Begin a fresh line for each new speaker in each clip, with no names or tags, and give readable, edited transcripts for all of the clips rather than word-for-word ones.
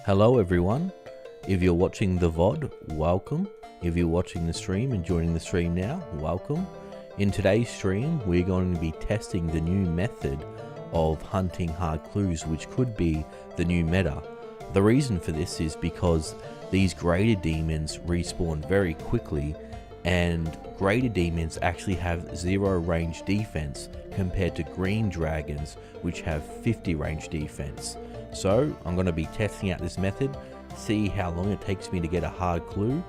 Hello everyone, if you're watching the VOD, welcome. If you're watching the stream and joining the stream now, welcome. In today's stream, we're going to be testing the new method of hunting hard clues, which could be the new meta. The reason for this is because these greater demons respawn very quickly, and greater demons actually have 0 range defense compared to green dragons, which have 50 range defense. So I'm going to be testing out this method, see how long it takes me to get a hard clue.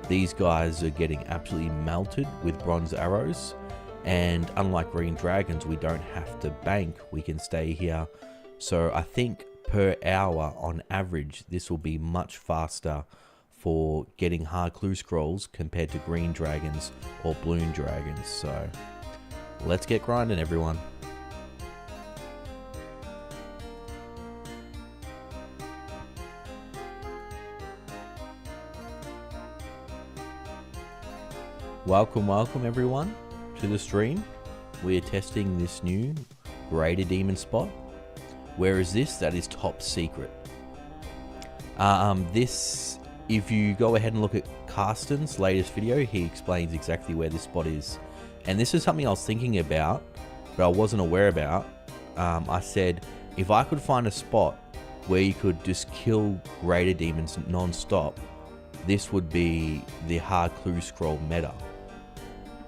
These guys are getting absolutely melted with bronze arrows, and unlike green dragons, we don't have to bank, we can stay here. So I think per hour on average, this will be much faster for getting hard clue scrolls compared to green dragons or blue dragons. So let's get grinding, everyone. Welcome everyone to the stream. We are testing this new greater demon spot. Where is this? That is top secret. This, if you go ahead and look at Carsten's latest video, he explains exactly where this spot is. And this is something I was thinking about, but I wasn't aware about. I said, if I could find a spot where you could just kill greater demons non-stop, this would be the hard clue scroll meta.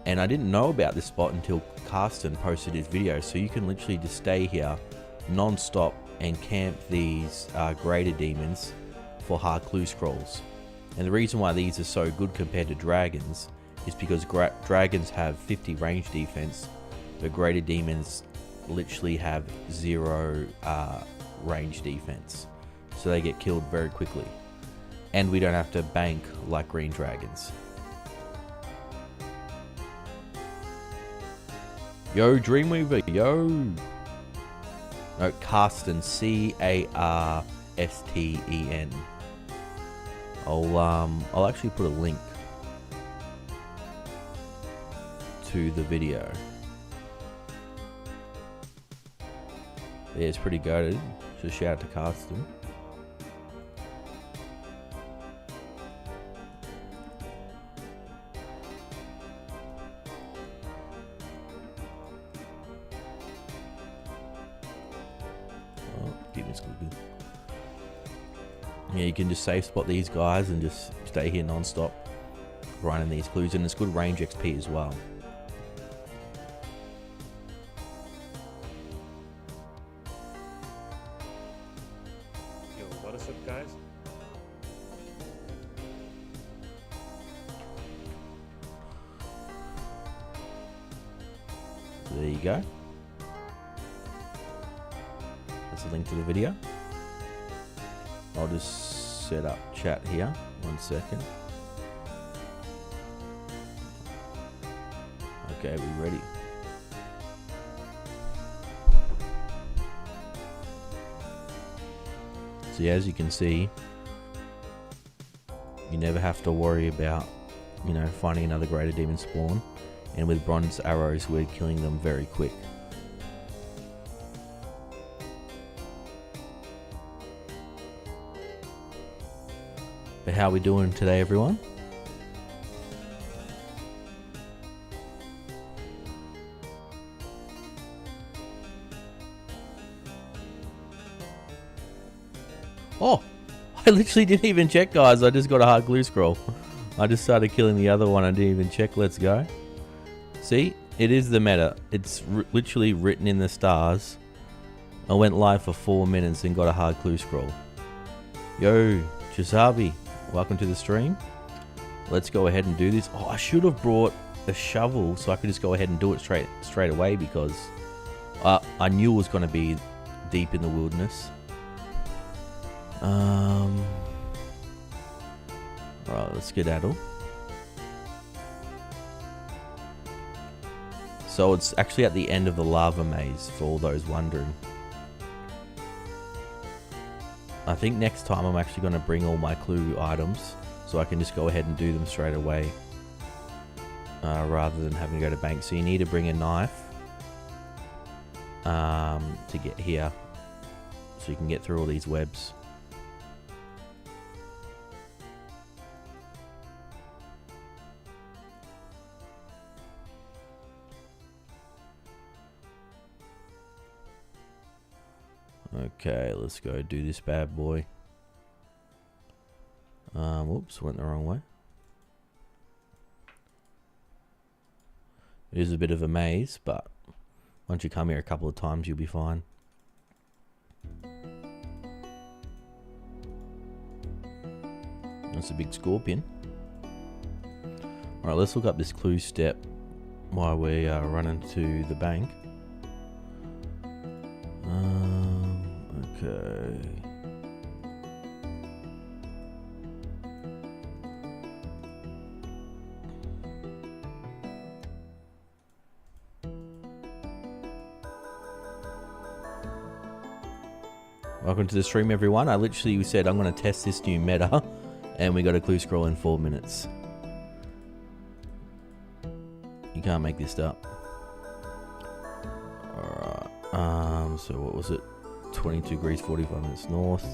And I didn't know about this spot until Carsten posted his video. So you can literally just stay here non-stop and camp these greater demons for hard clue scrolls. And the reason why these are so good compared to dragons is because dragons have 50 range defense, but greater demons literally have 0 range defense. So they get killed very quickly. And we don't have to bank like green dragons. Yo, Dreamweaver, yo! No, Carsten, C-A-R-S-T-E-N. I'll actually put a link to the video. Yeah, it's pretty goated. So shout out to Carsten. Yeah, you can just safe spot these guys and just stay here non-stop grinding these clues, and it's good range XP as well.
Yo, what is up, guys?
There you go. That's a link to the video. I'll just set up chat here. 1 second. Okay, we ready? So yeah, as you can see, you never have to worry about, finding another greater demon spawn. And with bronze arrows, we're killing them very quick. But how are we doing today, everyone? Oh, I literally didn't even check, guys. I just got a hard glue scroll. I just started killing the other one. I didn't even check. Let's go. See, it is the meta. It's literally written in the stars. I went live for 4 minutes and got a hard clue scroll. Yo, Chisabi. Welcome to the stream. Let's go ahead and do this. Oh, I should have brought a shovel so I could just go ahead and do it straight away, because I knew it was going to be deep in the wilderness. Right, let's skedaddle. So it's actually at the end of the lava maze for all those wondering. I think next time I'm actually going to bring all my clue items so I can just go ahead and do them straight away, rather than having to go to bank. So you need to bring a knife to get here so you can get through all these webs. Okay, let's go do this bad boy. Whoops, went the wrong way. It is a bit of a maze, but once you come here a couple of times, you'll be fine. That's a big scorpion. Alright, let's look up this clue step while we are running to the bank. Okay. Welcome to the stream, everyone. I literally said I'm going to test this new meta, and we got a clue scroll in 4 minutes. You can't make this up. Alright, so what was it? 22 degrees, 45 minutes north.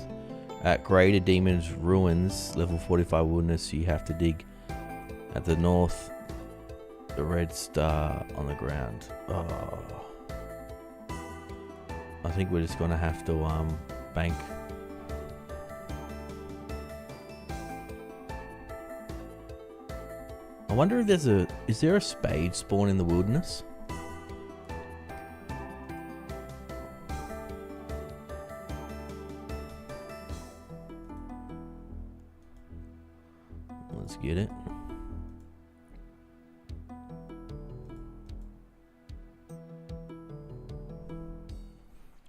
At Greater Demon's Ruins, level 45 wilderness, you have to dig at the north, the red star on the ground. Oh. I think we're just gonna have to bank. I wonder if is there a spade spawn in the wilderness? Let's get it.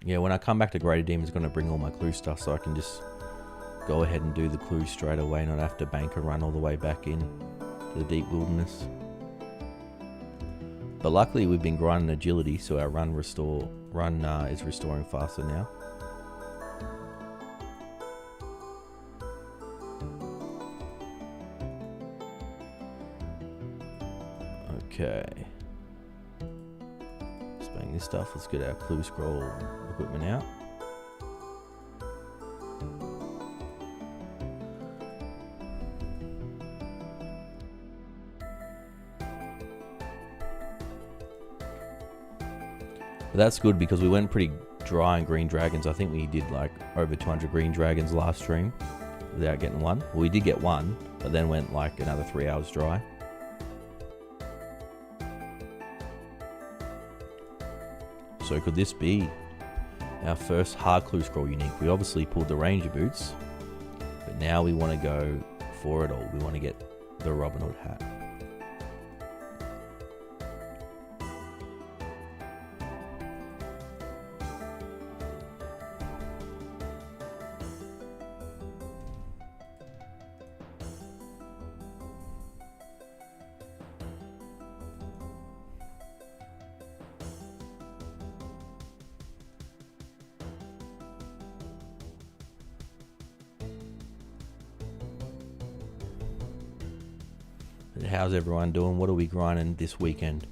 Yeah, when I come back to Greater Demon's going to bring all my clue stuff so I can just go ahead and do the clues straight away, not have to bank a run all the way back in to the deep wilderness. But luckily we've been grinding agility, so our run is restoring faster now. Okay. Let's bang this stuff. Let's get our clue scroll equipment out. But that's good because we went pretty dry on green dragons. I think we did like over 200 green dragons last stream without getting one. Well, we did get one, but then went like another 3 hours dry. So could this be our first hard clue scroll unique? We obviously pulled the ranger boots, but now we want to go for it all. We want to get the Robin Hood hat. How's everyone doing? What are we grinding this weekend?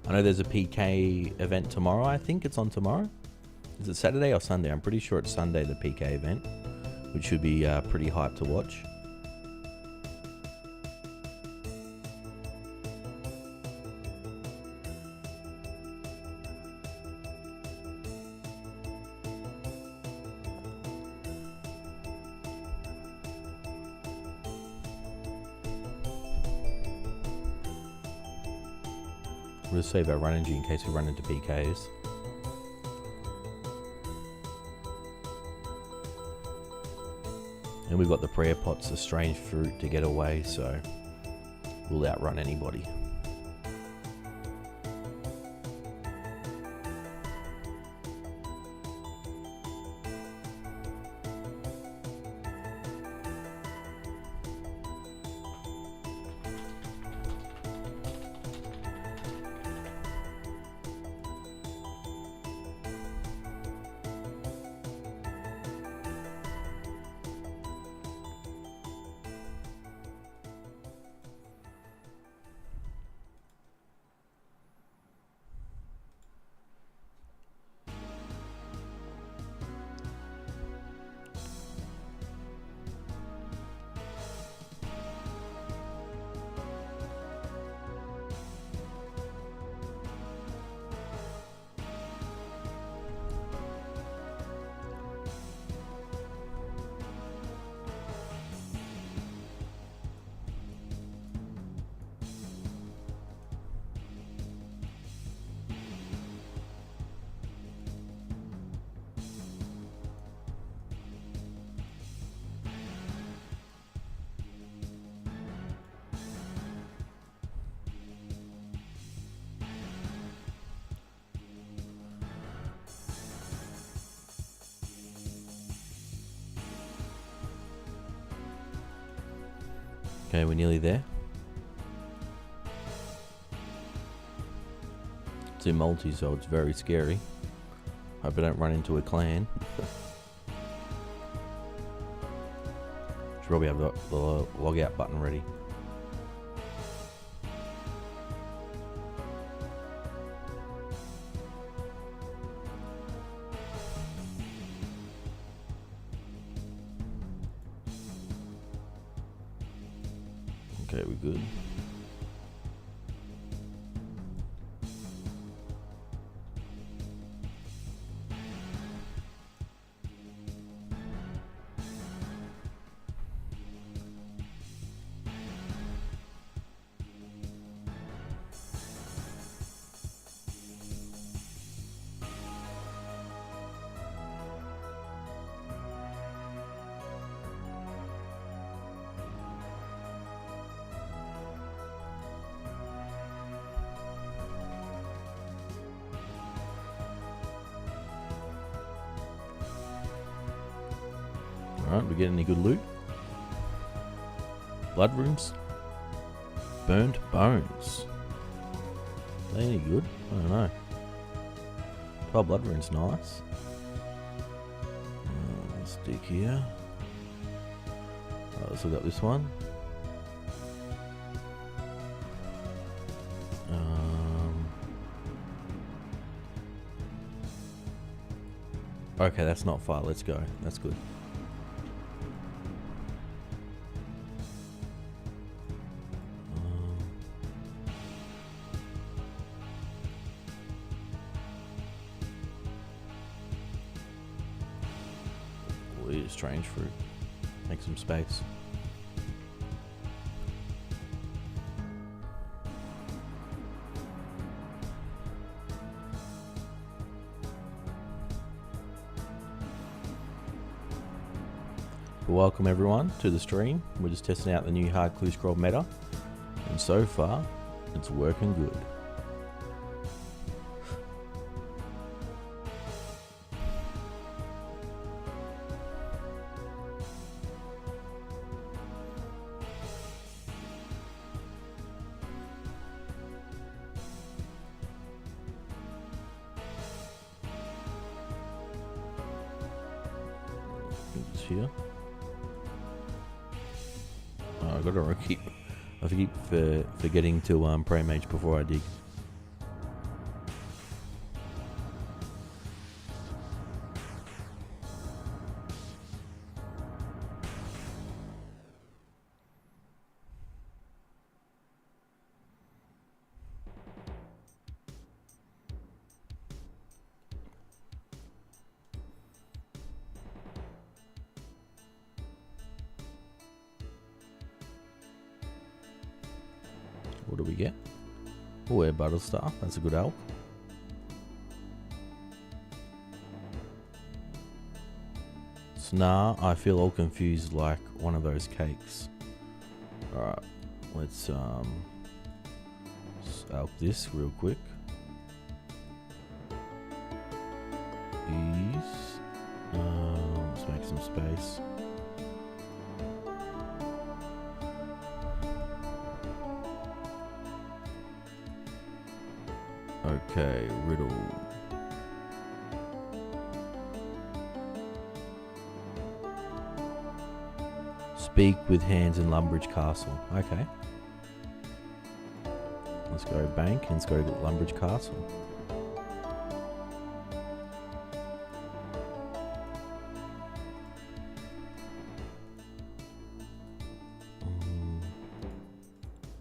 I know there's a PK event tomorrow. I think it's on tomorrow. Is it Saturday or Sunday? I'm pretty sure it's Sunday, the PK event, which should be pretty hyped to watch. We'll save our run energy in case we run into PKs. And we've got the prayer pots, a strange fruit to get away, so we'll outrun anybody. Okay, we're nearly there. It's in multi, so it's very scary. Hope I don't run into a clan. Should probably have the log out button ready. Okay, we're good. Alright, we get any good loot? Blood runes? Burnt bones. Are they any good? I don't know. 12 blood runes, nice. Let's dig here. Let's look up this one. Okay, that's not far. Let's go. That's good. We'll eat a strange fruit. Make some space. Welcome everyone to the stream. We're just testing out the new hard clue scroll meta, and so far it's working good. It's here. I gotta keep. I keep forgetting to pray mage before I dig. What do we get? Oh, air battle star. That's a good elk. Snar. I feel all confused like one of those cakes. Alright. Let's elk this real quick. Ease. Let's make some space. Okay, riddle. Speak with hands in Lumbridge Castle. Okay. Let's go bank and let's go to Lumbridge Castle.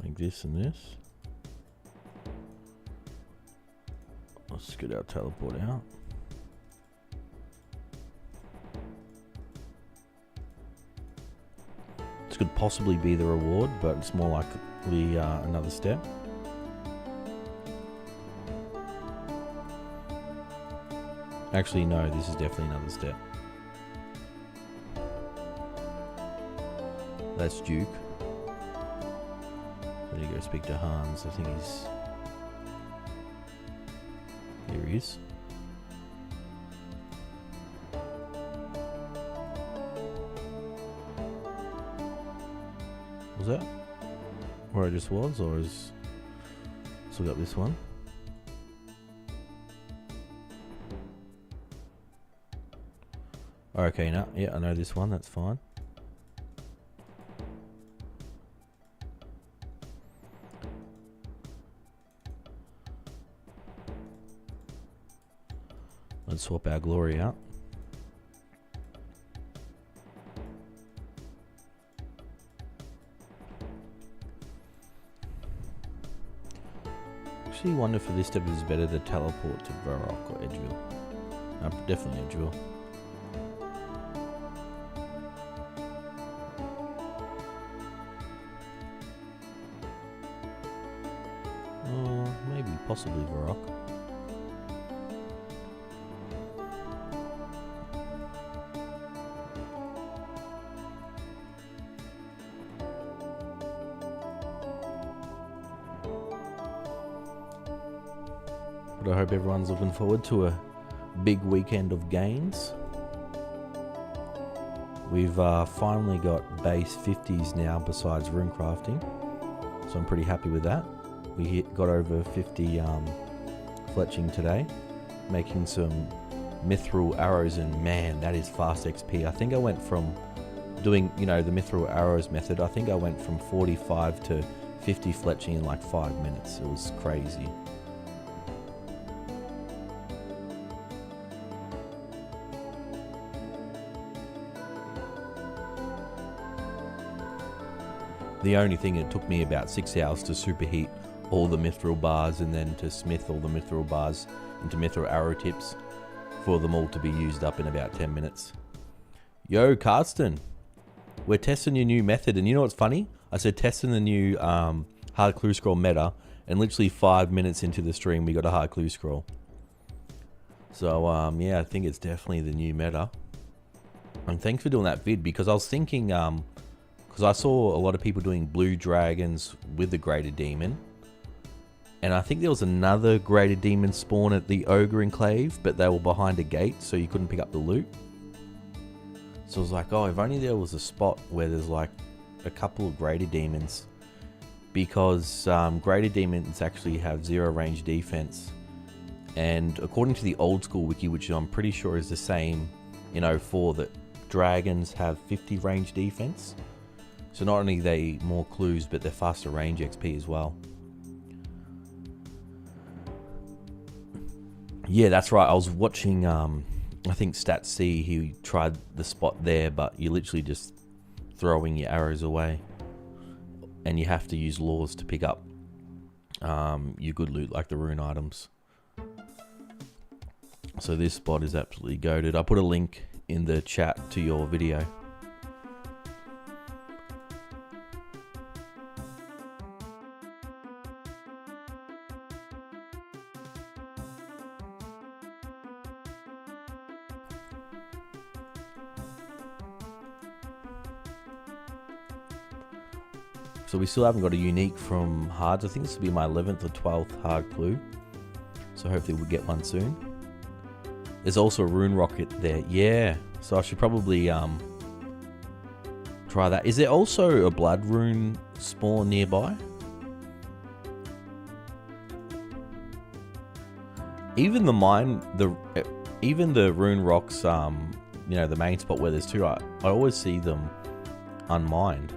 Like this and this. Let's get our teleport out. This could possibly be the reward, but it's more likely another step. Actually, no, this is definitely another step. That's Duke. Let me go speak to Hans. I think he's... Here he is. Was Was that where I just was, or is... Let's look up this one. Okay, no, yeah, I know this one, that's fine. Let's swap our glory out. Actually wonder if this step is better to teleport to Varrock or Edgeville. Definitely Edgeville. Maybe possibly Varrock. But I hope everyone's looking forward to a big weekend of gains. We've finally got base 50s now besides rune crafting, so I'm pretty happy with that. We got over 50 fletching today, making some mithril arrows, and man, that is fast XP. I think I went from doing, the mithril arrows method, I think I went from 45 to 50 fletching in like 5 minutes. It was crazy. The only thing, it took me about 6 hours to superheat all the mithril bars and then to smith all the mithril bars into mithril arrow tips for them all to be used up in about 10 minutes. Yo, Carsten, we're testing your new method, and you know what's funny? I said testing the new hard clue scroll meta, and literally 5 minutes into the stream we got a hard clue scroll. So yeah, I think it's definitely the new meta. And thanks for doing that vid, because I was thinking, because I saw a lot of people doing blue dragons with the greater demon, and I think there was another greater demon spawn at the ogre enclave, but they were behind a gate, so you couldn't pick up the loot. So I was like, oh, if only there was a spot where there's like a couple of greater demons, because greater demons actually have 0 range defense, and according to the old school wiki, which I'm pretty sure is the same in 04, that dragons have 50 range defense. So not only are they more clues, but they're faster range XP as well. Yeah, that's right. I was watching, I think Stat C, he tried the spot there, but you're literally just throwing your arrows away. And you have to use laws to pick up your good loot, like the rune items. So this spot is absolutely goated. I put a link in the chat to your video. So we still haven't got a unique from hards. I think this will be my 11th or 12th hard clue. So hopefully we'll get one soon. There's also a rune rocket there. Yeah. So I should probably try that. Is there also a blood rune spawn nearby? Even the mine, even the rune rocks, the main spot where there's two, I always see them unmined.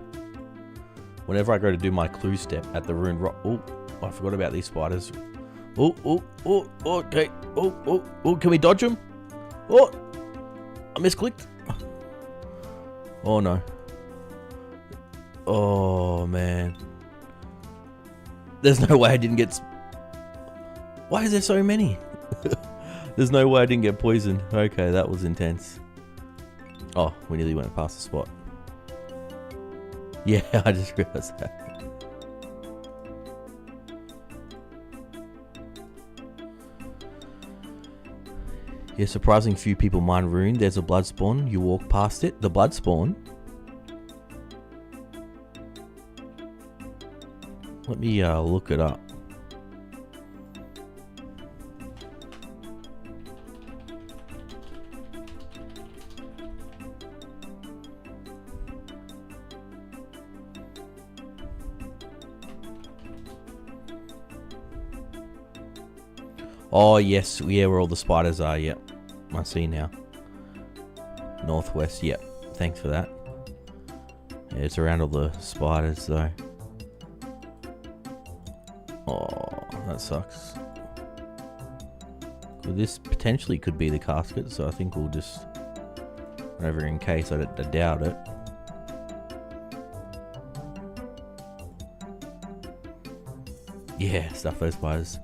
Whenever I go to do my clue step at the rune rock. Oh, I forgot about these spiders. Oh, okay. Oh, can we dodge them? Oh, I misclicked. Oh no. Oh man. There's no way I didn't get... Why is there so many? There's no way I didn't get poisoned. Okay, that was intense. Oh, we nearly went past the spot. Yeah, I just realized that. Yeah, surprising few people mine rune. There's a blood spawn. You walk past it. The blood spawn. Let me look it up. Oh, yes. Yeah, where all the spiders are. Yep. I see now. Northwest. Yep. Thanks for that. Yeah, it's around all the spiders, though. Oh, that sucks. Well, this potentially could be the casket, so I think we'll just... Whatever, in case. I doubt it. Yeah, stuff those spiders.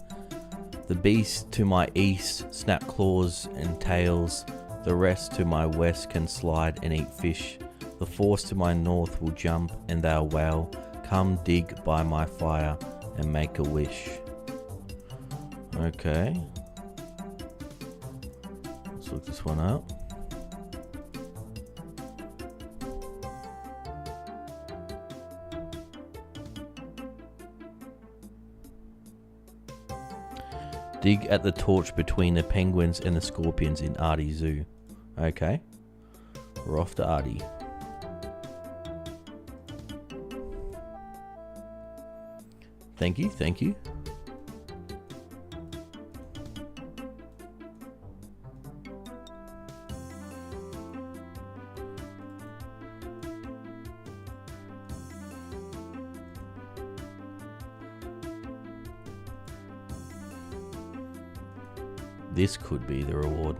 The beast to my east snap claws and tails. The rest to my west can slide and eat fish. The force to my north will jump and they'll wail. Come dig by my fire and make a wish. Okay. Let's look this one up. Dig at the torch between the penguins and the scorpions in Artie Zoo. Okay. We're off to Artie. Thank you, thank you. This could be the reward.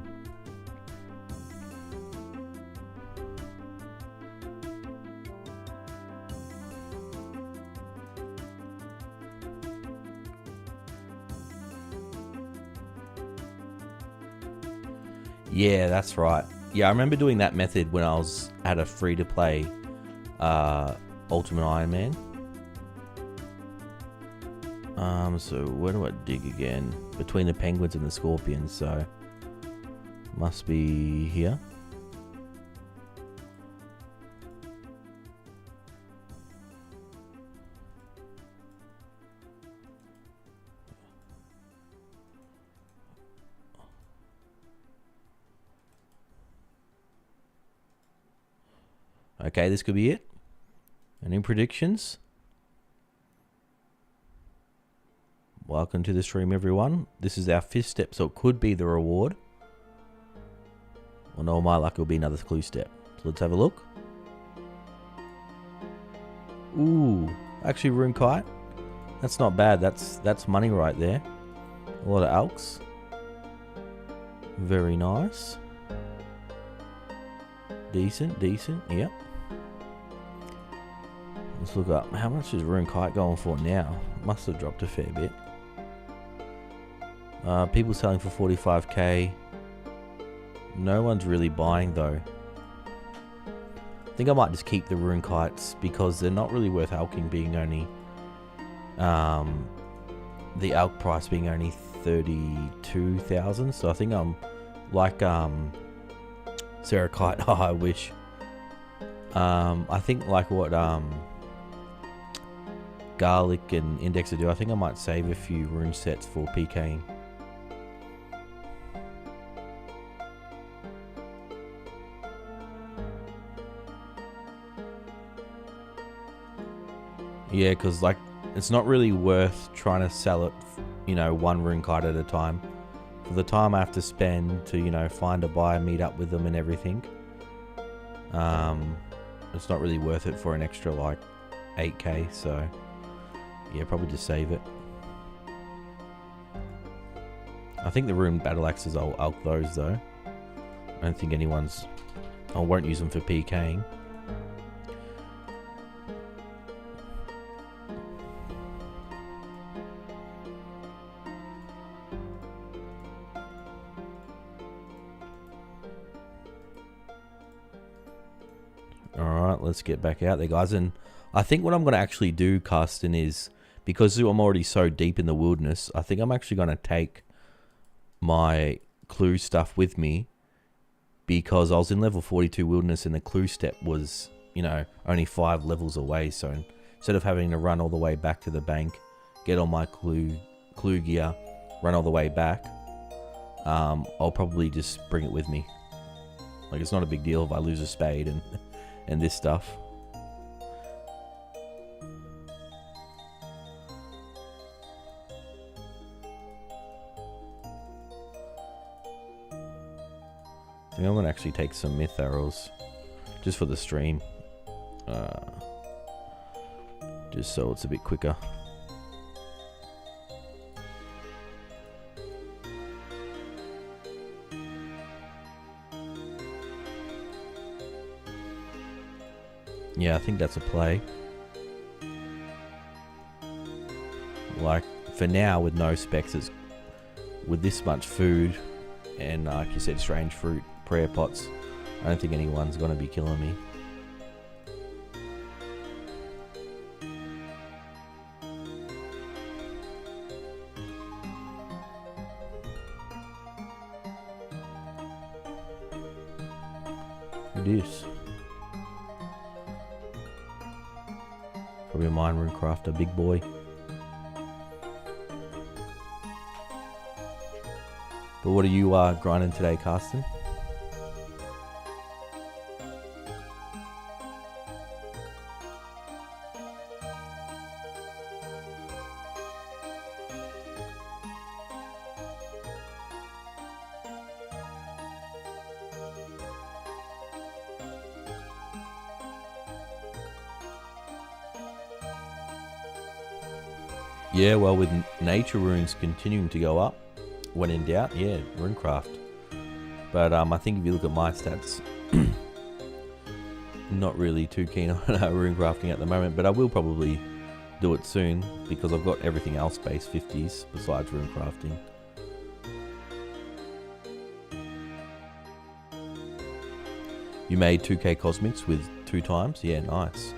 Yeah, that's right. Yeah, I remember doing that method when I was at a free-to-play Ultimate Iron Man. So where do I dig again? Between the penguins and the scorpions, so must be here. Okay, this could be it. Any predictions? Welcome to the stream, everyone. This is our 5th step, so it could be the reward. Well, no, my luck, it'll be another clue step. So let's have a look. Ooh, actually, rune kite. That's not bad. That's money right there. A lot of elks. Very nice. Decent, decent. Yep. Let's look up. How much is rune kite going for now? Must have dropped a fair bit. People selling for 45k. No one's really buying though. I think I might just keep the rune kites because they're not really worth alking, being only the alk price being only 32,000. So I think I'm like Cerakite. Oh, I wish. I think like what Garlic and Indexer do. I think I might save a few rune sets for PKing. Yeah, because like it's not really worth trying to sell it, you know, one rune kite at a time. For the time I have to spend to, you know, find a buyer, meet up with them and everything, it's not really worth it for an extra like 8k. So yeah, probably just save it. I think the rune battle axes, I'll alk those though. I don't think anyone's... I won't use them for PKing. Alright, let's get back out there, guys. And I think what I'm going to actually do, Carsten, is... because I'm already so deep in the wilderness, I think I'm actually going to take my clue stuff with me, because I was in level 42 wilderness and the clue step was, you know, only 5 levels away. So instead of having to run all the way back to the bank, get all my clue gear, run all the way back, I'll probably just bring it with me. Like, it's not a big deal if I lose a spade and this stuff. I think I'm gonna actually take some myth arrows just for the stream, just so it's a bit quicker. Yeah, I think that's a play. Like, for now, with no specs, it's, with this much food, and like you said, strange fruit, prayer pots, I don't think anyone's gonna be killing me. It is. Probably a mine rune crafter, big boy. But what are you grinding today, Carsten? Yeah, well, with nature runes continuing to go up, when in doubt, yeah, runecraft. But I think if you look at my stats, not really too keen on runecrafting at the moment, but I will probably do it soon because I've got everything else base 50s besides runecrafting. You made 2k cosmics with 2 times? Yeah, nice.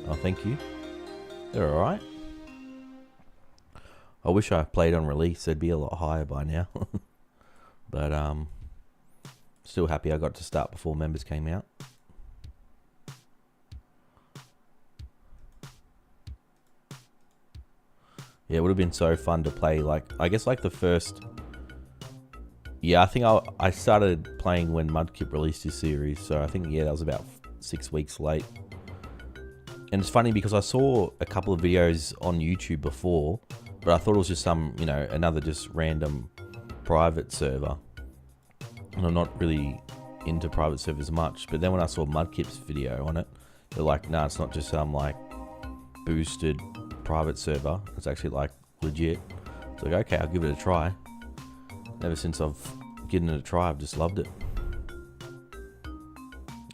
Oh, thank you. They're alright. I wish I played on release. They'd be a lot higher by now. But still happy I got to start before members came out. Yeah, it would have been so fun to play. Like, I guess like the first... Yeah, I think I started playing when Mudkip released his series. So I think, yeah, that was about 6 weeks late. And it's funny because I saw a couple of videos on YouTube before, but I thought it was just some, you know, another just random private server. And I'm not really into private servers much. But then when I saw Mudkip's video on it, they're like, nah, it's not just some like boosted private server. It's actually like legit. It's like, okay, I'll give it a try. Ever since I've given it a try, I've just loved it.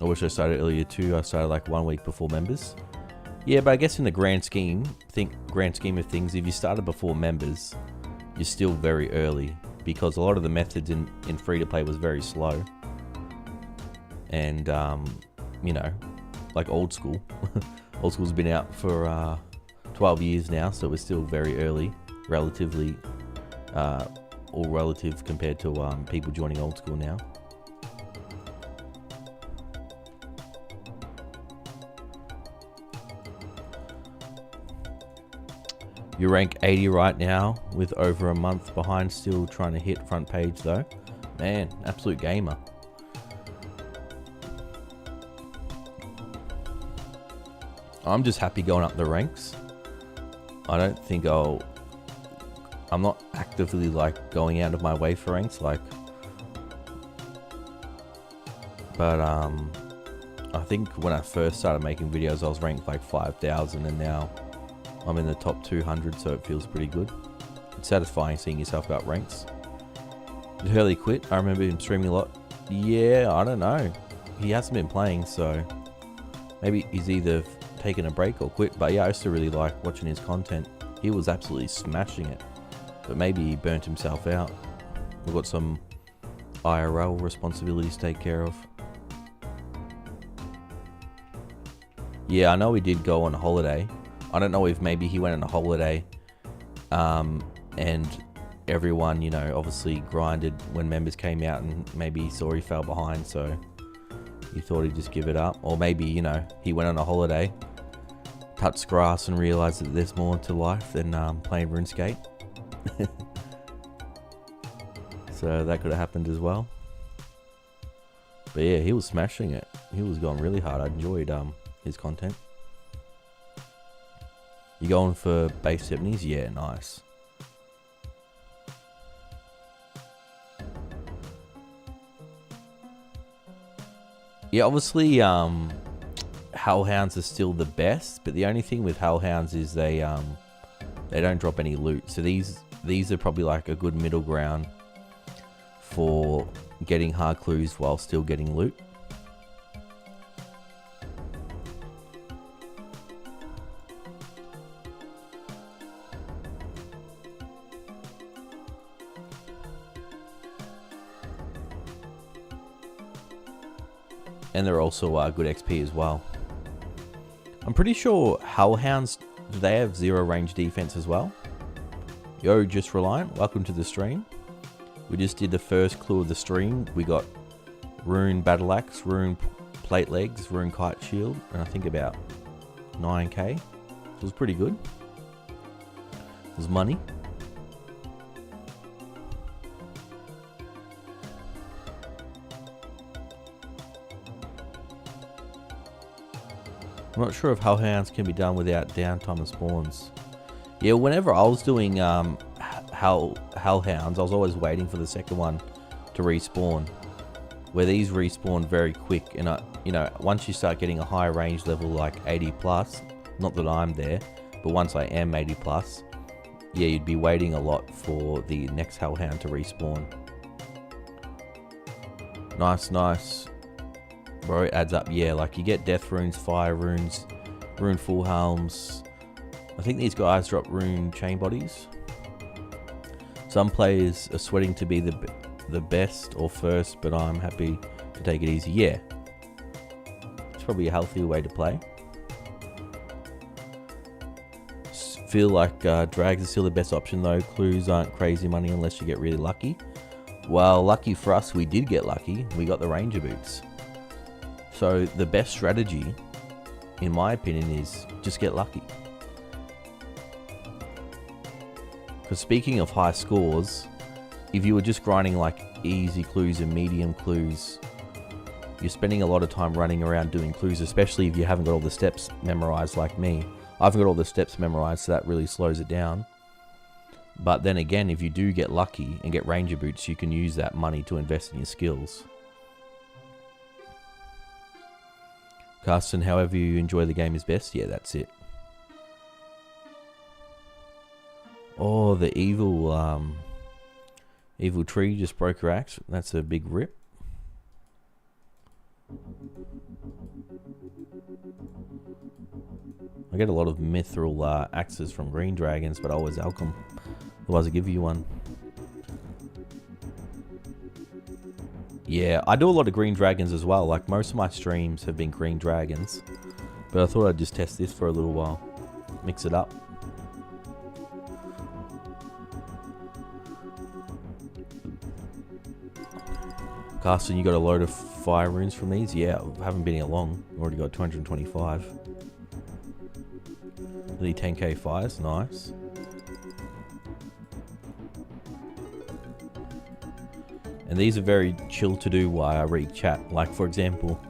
I wish I started earlier too. I started like 1 week before members. Yeah, but I guess in the grand scheme of things, if you started before members, you're still very early because a lot of the methods in free-to-play was very slow. And, you know, like old school. Old school's been out for 12 years now, so we're still very early, relatively, all relative compared to people joining old school now. You rank 80 right now with over a month behind, still trying to hit front page though. Man, absolute gamer. I'm just happy going up the ranks. I don't think I'm not actively like going out of my way for ranks, like, but I think when I first started making videos I was ranked like 5,000 and now I'm in the top 200, so it feels pretty good. It's satisfying seeing yourself go up ranks. Did Hurley quit? I remember him streaming a lot. Yeah, I don't know. He hasn't been playing, so maybe he's either taken a break or quit. But yeah, I used to really like watching his content. He was absolutely smashing it. But maybe he burnt himself out. We've got some IRL responsibilities to take care of. Yeah, I know he did go on holiday. I don't know if maybe he went on a holiday and everyone, you know, obviously grinded when members came out and maybe he saw he fell behind, so he thought he'd just give it up. Or maybe, you know, he went on a holiday, touched grass and realised that there's more to life than playing RuneScape. So that could have happened as well. But yeah, he was smashing it. He was going really hard. I enjoyed his content. You going for base 70s? Yeah, nice. Yeah, obviously, Hellhounds are still the best, but the only thing with Hellhounds is they don't drop any loot. So these are probably like a good middle ground for getting hard clues while still getting loot. And they're also good XP as well. I'm pretty sure Hellhounds, do they have 0 range defense as well? Yo, Just Reliant, welcome to the stream. We just did the first clue of the stream. We got Rune Battle Axe, Rune Plate Legs, Rune Kite Shield, and I think about 9k. It was pretty good. It was money. I'm not sure if Hellhounds can be done without downtime of spawns. Yeah, whenever I was doing Hellhounds, I was always waiting for the second one to respawn. Where these respawn very quick, and you know, once you start getting a higher range level like 80 plus, not that I'm there, but once I am 80 plus, yeah, you'd be waiting a lot for the next Hellhound to respawn. Nice, nice. Bro, it adds up. Yeah, like you get death runes, fire runes, rune full helms. I think these guys drop rune chain bodies. Some players are sweating to be the best or first, but I'm happy to take it easy. Yeah, it's probably a healthier way to play. Feel like drags are still the best option though. Clues aren't crazy money unless you get really lucky. Well, lucky for us, we did get lucky. We got the ranger boots. So the best strategy, in my opinion, is just get lucky. Because speaking of high scores, if you were just grinding like easy clues and medium clues, you're spending a lot of time running around doing clues, especially if you haven't got all the steps memorized like me. I haven't got all the steps memorized, so that really slows it down. But then again, if you do get lucky and get ranger boots, you can use that money to invest in your skills. Carsten, however you enjoy the game is best. Yeah, that's it. Oh, the evil tree just broke her axe. That's a big rip. I get a lot of mithril axes from green dragons, but I always alchem. Otherwise I give you one. Yeah, I do a lot of green dragons as well. Like most of my streams have been green dragons. But I thought I'd just test this for a little while. Mix it up. Carsten, you got a load of fire runes from these? Yeah, I haven't been here long. Already got 225. Nearly 10k fires, nice. And these are very chill to do while I read chat. Like for example,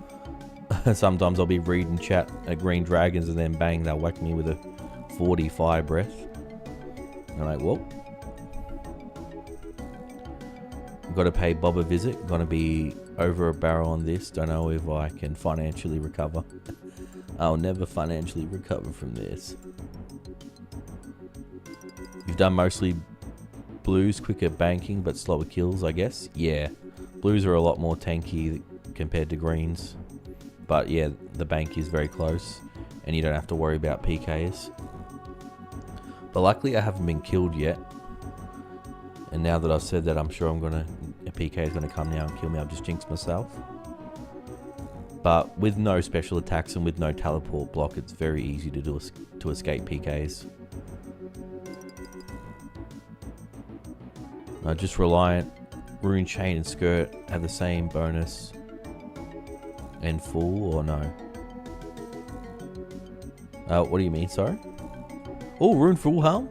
sometimes I'll be reading chat at green dragons and then bang, they'll whack me with a 40 fire breath. And I'm like, whoa. Got to pay Bob a visit. Gonna be over a barrel on this. Don't know if I can financially recover. I'll never financially recover from this. You've done mostly blues, quicker banking but slower kills, I guess. Yeah, blues are a lot more tanky compared to greens, but yeah, the bank is very close and you don't have to worry about PKs. But luckily I haven't been killed yet, and now that I've said that, I'm sure a PK is gonna come now and kill me. I've just jinxed myself. But with no special attacks and with no teleport block, it's very easy to escape PKs. Just Reliant, Rune Chain and Skirt have the same bonus and full, or no? What do you mean, sorry? Oh, Rune Full Helm?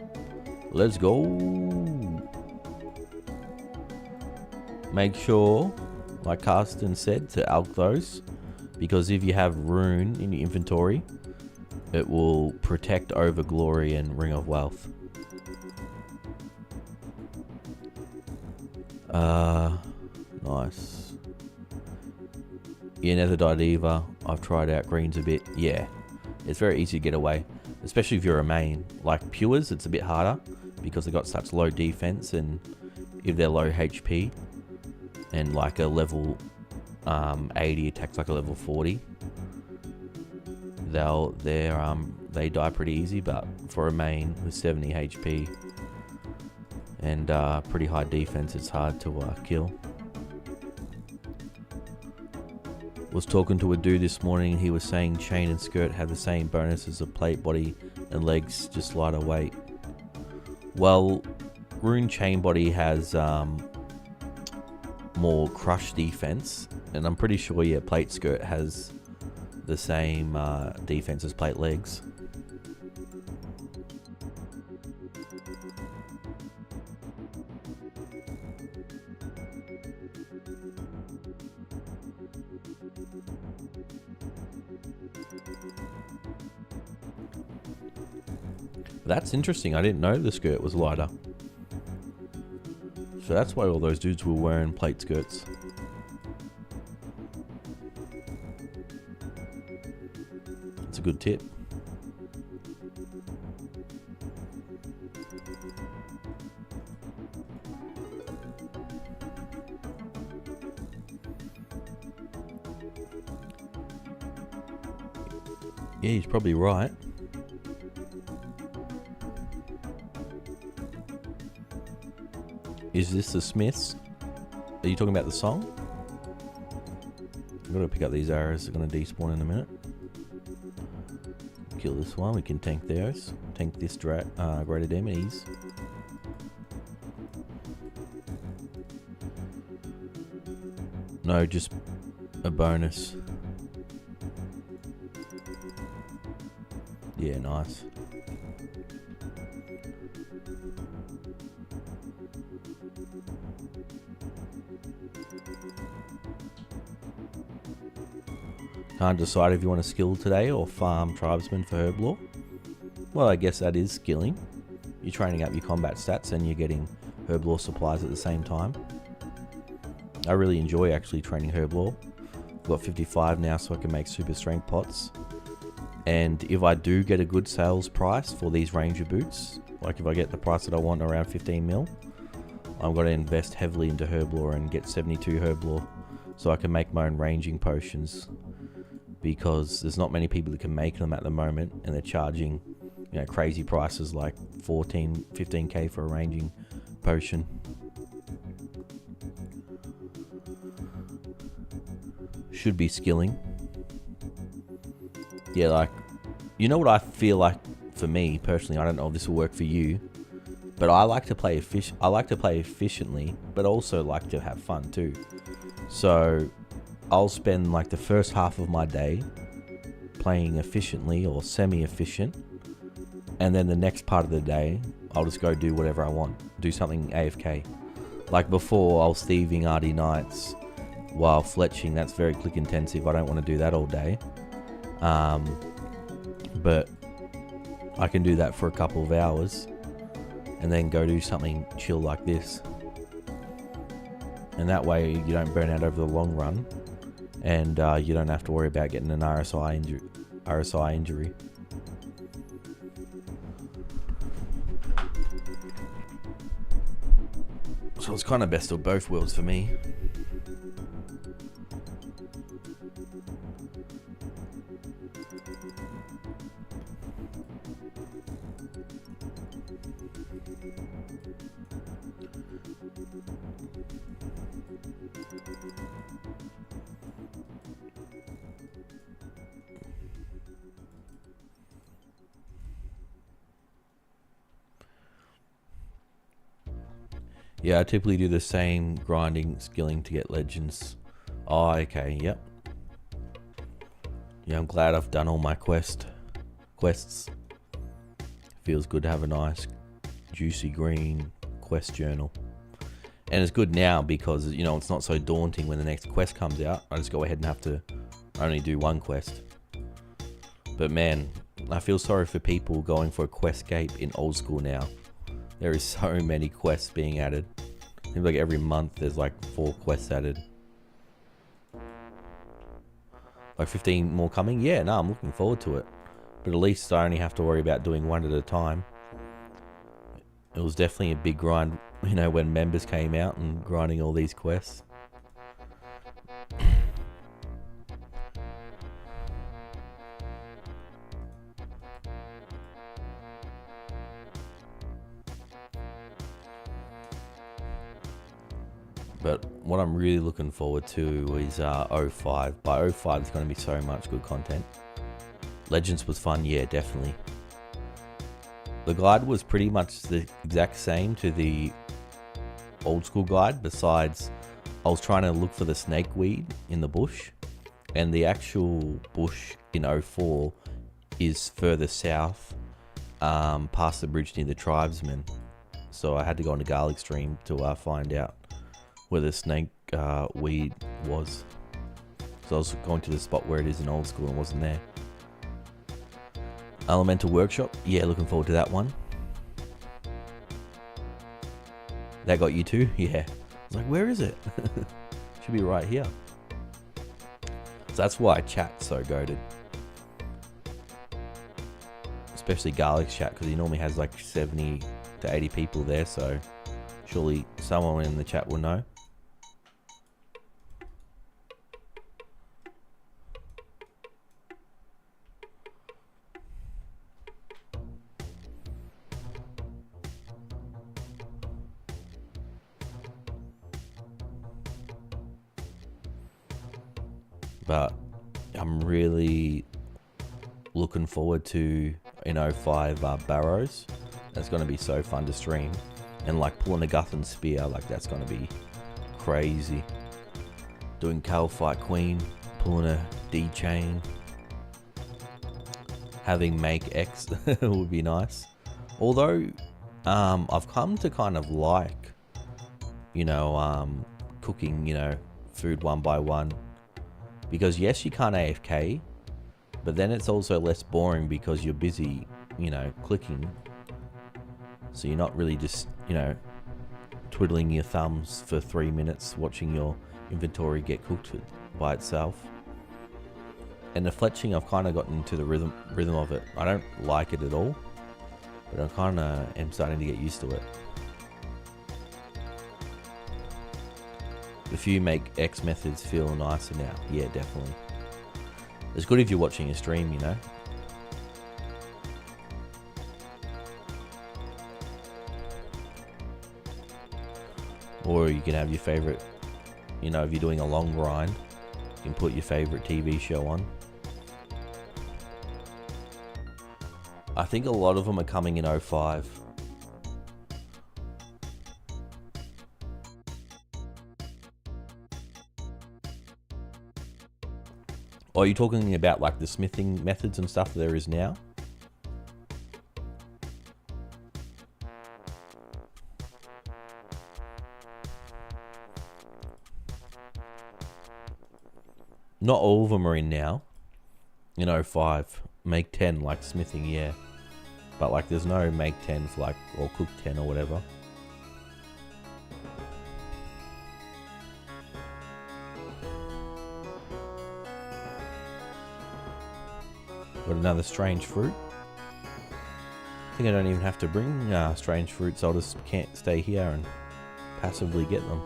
Let's go. Make sure, like Carsten said, to alch those, because if you have Rune in your inventory, it will protect over Glory and Ring of Wealth. Nice. Yeah, never died either. I've tried out greens a bit. Yeah, it's very easy to get away, especially if you're a main. Like pures, it's a bit harder because they've got such low defense, and if they're low HP and like a level 80 attacks like a level 40, they die pretty easy. But for a main with 70 HP and pretty high defense, it's hard to kill. Was talking to a dude this morning, and he was saying chain and skirt have the same bonuses of plate, body and legs, just lighter weight. Well, rune chain body has more crush defense, and I'm pretty sure, yeah, plate skirt has the same defense as plate legs. That's interesting. I didn't know the skirt was lighter. So that's why all those dudes were wearing plate skirts. It's a good tip. Yeah, he's probably right. Is this the Smiths? Are you talking about the song? I'm gonna pick up these arrows. They're gonna despawn in a minute. Kill this one. We can tank those. Tank this greater demons. No, just a bonus. Yeah, nice. Can't decide if you want to skill today or farm tribesmen for herb lore. Well, I guess that is skilling. You're training up your combat stats and you're getting herb lore supplies at the same time. I really enjoy actually training herb lore. I've got 55 now, so I can make super strength pots. And if I do get a good sales price for these ranger boots, like if I get the price that I want around 15 mil, I'm going to invest heavily into herb lore and get 72 herb lore so I can make my own ranging potions. Because there's not many people that can make them at the moment, and they're charging, you know, crazy prices like 15k for a ranging potion. Should be skilling. Yeah, like, you know what I feel like for me personally, I don't know if this will work for you, but I like to play efficiently, but also like to have fun too. So I'll spend like the first half of my day playing efficiently or semi-efficient, and then the next part of the day I'll just go do whatever I want, do something AFK. Like before, I was thieving RD Knights while fletching. That's very click intensive. I don't want to do that all day, but I can do that for a couple of hours and then go do something chill like this, and that way you don't burn out over the long run. And you don't have to worry about getting an RSI injury. So it's kind of best of both worlds for me. Yeah, I typically do the same grinding, skilling to get legends. Oh, okay, yep. Yeah, I'm glad I've done all my quests. Feels good to have a nice, juicy green quest journal. And it's good now because, you know, it's not so daunting when the next quest comes out. I just go ahead and have to only do one quest. But man, I feel sorry for people going for a questscape in old school now. There is so many quests being added. Seems like every month there's like 4 quests added. Like 15 more coming? Yeah, no, I'm looking forward to it. But at least I only have to worry about doing one at a time. It was definitely a big grind, when members came out and grinding all these quests. But what I'm really looking forward to is 05. By 05, there's going to be so much good content. Legends was fun, yeah, definitely. The guide was pretty much the exact same to the old school guide, besides I was trying to look for the snakeweed in the bush, and the actual bush in 04 is further south, past the bridge near the tribesmen. So I had to go on a garlic stream to find out where the snake weed was. So I was going to the spot where it is in old school and wasn't there. Elemental Workshop, yeah, looking forward to that one. That got you too? Yeah. I was like, where is it? Should be right here. So that's why chat's so goated. Especially Garlic's chat, because he normally has like 70 to 80 people there, so surely someone in the chat will know. But I'm really looking forward to, 05 Barrows. That's going to be so fun to stream. And like pulling a Guthan Spear, like that's going to be crazy. Doing Cal Fight Queen, pulling a D chain. Having Make X would be nice. Although, I've come to kind of like, cooking, food one by one. Because yes, you can't AFK, but then it's also less boring because you're busy, clicking. So you're not really just, twiddling your thumbs for 3 minutes watching your inventory get cooked by itself. And the fletching, I've kind of gotten into the rhythm of it. I don't like it at all, but I kind of am starting to get used to it. The few make X methods feel nicer now. Yeah, definitely. It's good if you're watching a stream, Or you can have your favorite, if you're doing a long grind, you can put your favorite TV show on. I think a lot of them are coming in 05. Or are you talking about like the smithing methods and stuff there is now? Not all of them are in now. In 05. Make 10 like smithing, yeah. But like there's no make 10 for like, or cook 10 or whatever. Got another strange fruit. I think I don't even have to bring strange fruits. I'll just can't stay here and passively get them.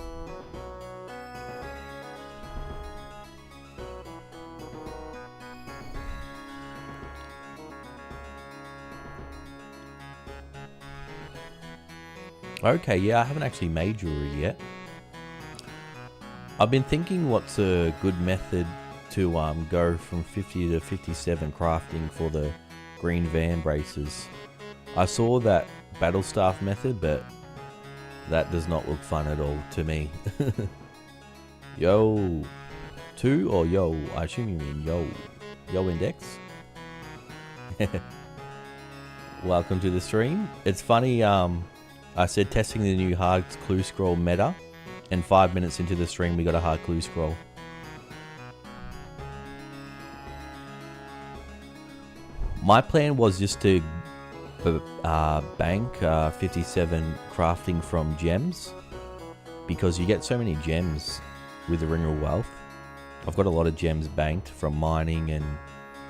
Okay, yeah, I haven't actually made jewelry yet. I've been thinking what's a good method to go from 50 to 57 crafting for the green van braces. I saw that battle staff method, but that does not look fun at all to me. Yo, 2 or yo? I assume you mean yo. Yo index? Welcome to the stream. It's funny, I said testing the new hard clue scroll meta, and 5 minutes into the stream we got a hard clue scroll. My plan was just to bank 57 crafting from gems, because you get so many gems with the Ring of Wealth, I've got a lot of gems banked from mining and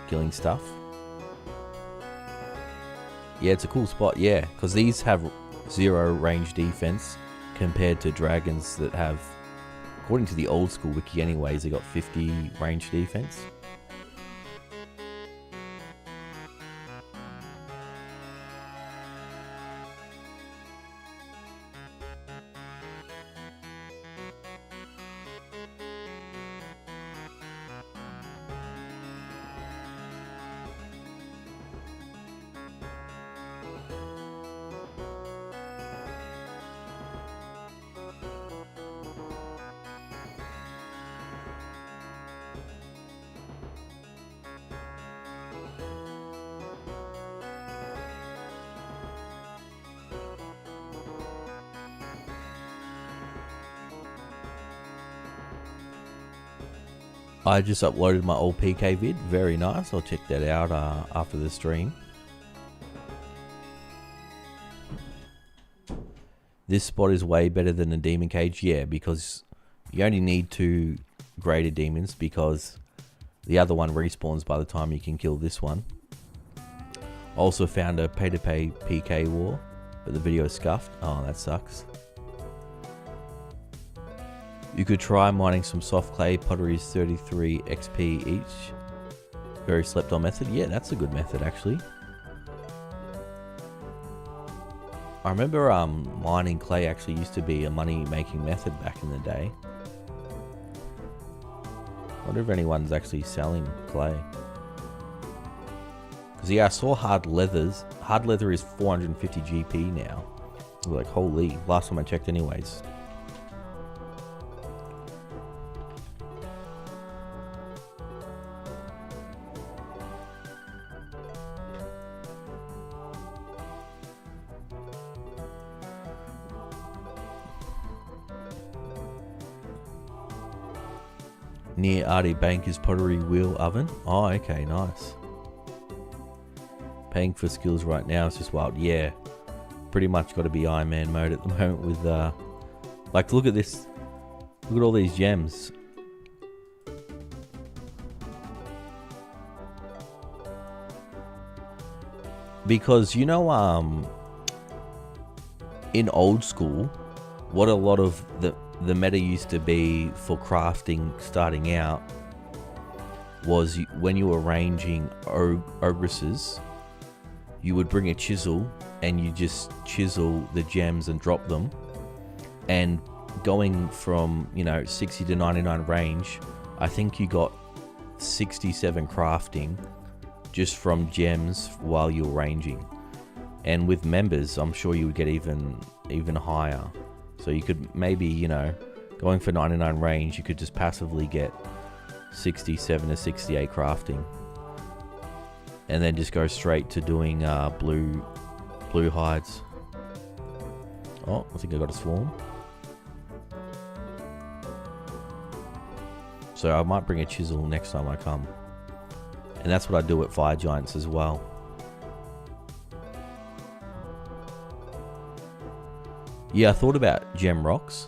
killing stuff. Yeah, it's a cool spot, yeah, because these have 0 range defense compared to dragons that have, according to the old school wiki anyways, they got 50 range defense. I just uploaded my old PK vid, very nice, I'll check that out after the stream. This spot is way better than the demon cage, yeah, because you only need 2 greater demons because the other one respawns by the time you can kill this one. Also found a pay-to-pay PK war, but the video is scuffed. Oh, that sucks. You could try mining some soft clay. Pottery is 33 XP each. Very slept on method. Yeah, that's a good method actually. I remember mining clay actually used to be a money making method back in the day. I wonder if anyone's actually selling clay. Because yeah, I saw hard leathers. Hard leather is 450 GP now. I was like, holy, last time I checked anyways. Near Artie Banker's pottery wheel oven. Oh, okay, nice. Paying for skills right now is just wild. Yeah, pretty much got to be Iron Man mode at the moment with like, look at this. Look at all these gems. Because, you know, in old school, what a lot of the meta used to be for crafting starting out was when you were ranging ogresses, you would bring a chisel and you just chisel the gems and drop them. And going from, you know, 60 to 99 range, I think you got 67 crafting just from gems while you're ranging. And with members, I'm sure you would get even higher. So you could maybe, you know, going for 99 range, you could just passively get 67 to 68 crafting. And then just go straight to doing blue hides. Oh, I think I got a swarm. So I might bring a chisel next time I come. And that's what I do at Fire Giants as well. Yeah, I thought about gem rocks.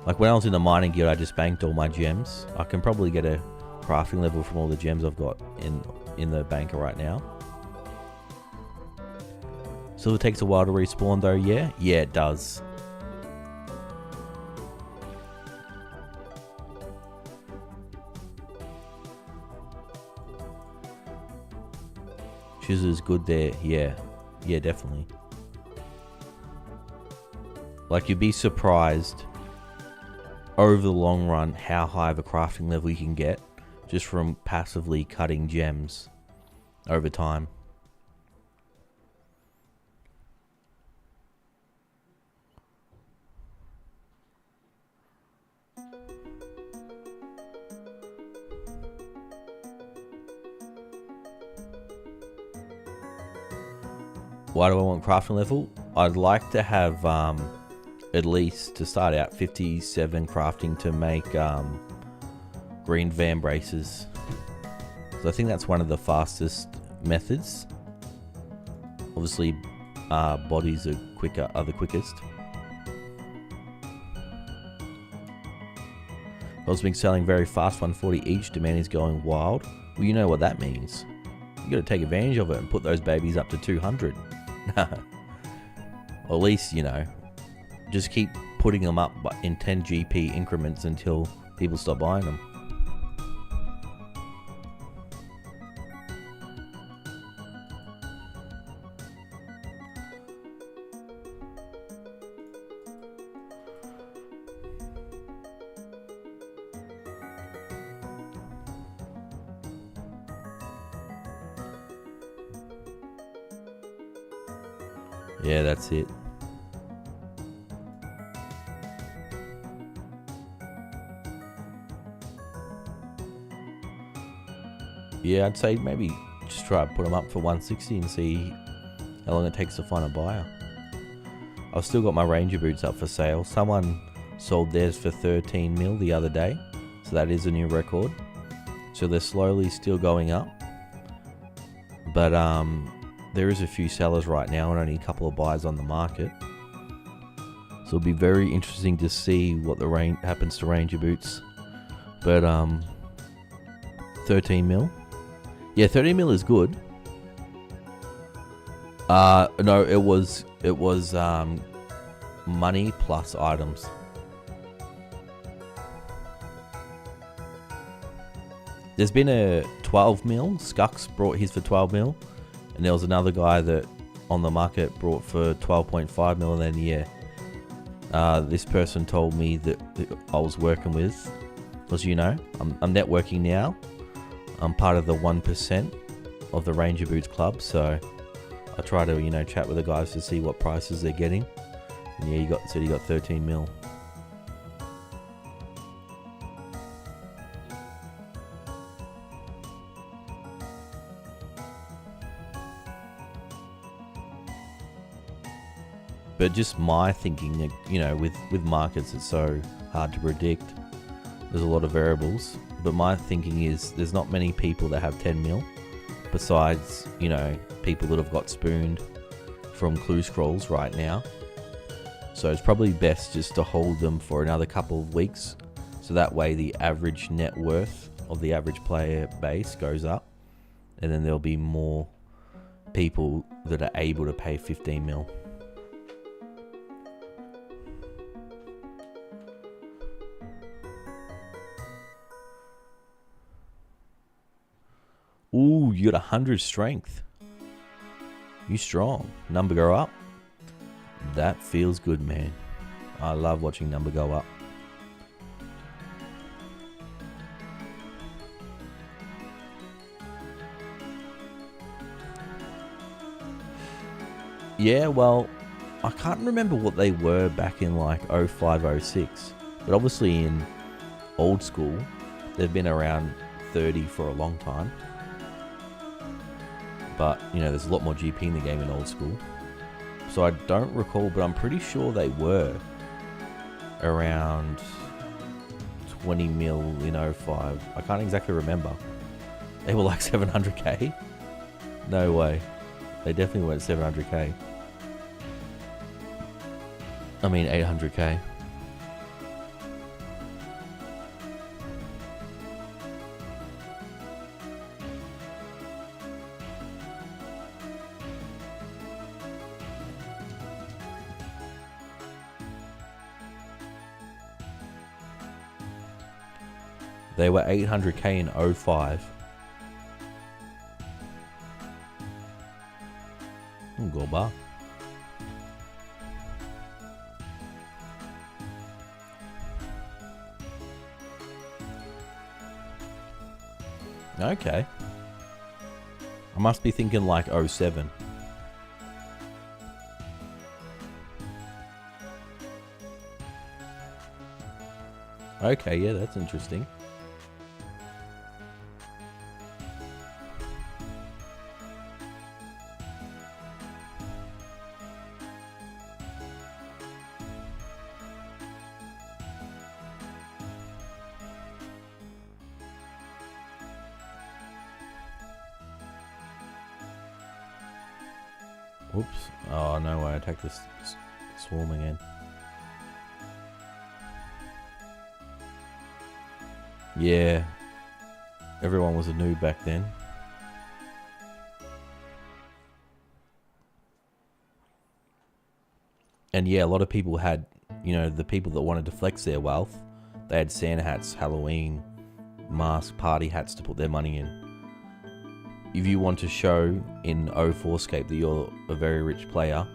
Like when I was in the mining guild, I just banked all my gems. I can probably get a crafting level from all the gems I've got in the banker right now. So it takes a while to respawn though, yeah? Yeah, it does. Chisel is good there, yeah. Yeah, definitely. Like, you'd be surprised over the long run how high of a crafting level you can get just from passively cutting gems over time. Why do I want crafting level? I'd like to have at least to start out 57 crafting to make green van braces. So I think that's one of the fastest methods. Obviously bodies are the quickest. Those been selling very fast, 140 each. Demand is going wild. Well, you know what that means. You got to take advantage of it and put those babies up to 200. Or at least, you know, just keep putting them up in 10 GP increments until people stop buying them. Yeah, that's it. Yeah, I'd say maybe just try to put them up for 160 and see how long it takes to find a buyer. I've still got my Ranger boots up for sale. Someone sold theirs for 13 mil the other day, so that is a new record. So they're slowly still going up, but there is a few sellers right now and only a couple of buyers on the market. So it'll be very interesting to see what the happens to Ranger boots. But 13 mil. Yeah, 13 mil is good. No, it was money plus items. There's been a 12 mil. Skux brought his for 12 mil. And there was another guy that on the market brought for 12.5 mil. And then, yeah, this person told me that I was working with, because, you know, I'm networking now. I'm part of the 1% of the Ranger Boots Club. So I try to, you know, chat with the guys to see what prices they're getting. And yeah, he got 13 mil. But just my thinking, you know, with markets, it's so hard to predict. There's a lot of variables. But my thinking is there's not many people that have 10 mil. Besides, you know, people that have got spooned from clue scrolls right now. So it's probably best just to hold them for another couple of weeks. So that way the average net worth of the average player base goes up. And then there'll be more people that are able to pay 15 mil. Ooh, you got 100 strength. You strong. Number go up. That feels good, man. I love watching number go up. Yeah, well, I can't remember what they were back in like 05, 06. But obviously in old school, they've been around 30 for a long time. But, you know, there's a lot more GP in the game in old school. So I don't recall, but I'm pretty sure they were around 20 mil in 05. I can't exactly remember. They were like 700k? No way. They definitely weren't 700k. I mean 800k. They were 800k in 05. Go bar. Okay. I must be thinking like 07. Okay, yeah, that's interesting. Oops. Oh, no way. I attacked this swarm again. Yeah. Everyone was a noob back then. And yeah, a lot of people had, you know, the people that wanted to flex their wealth, they had Santa hats, Halloween, mask, party hats to put their money in. If you want to show in 2004scape that you're a very rich player,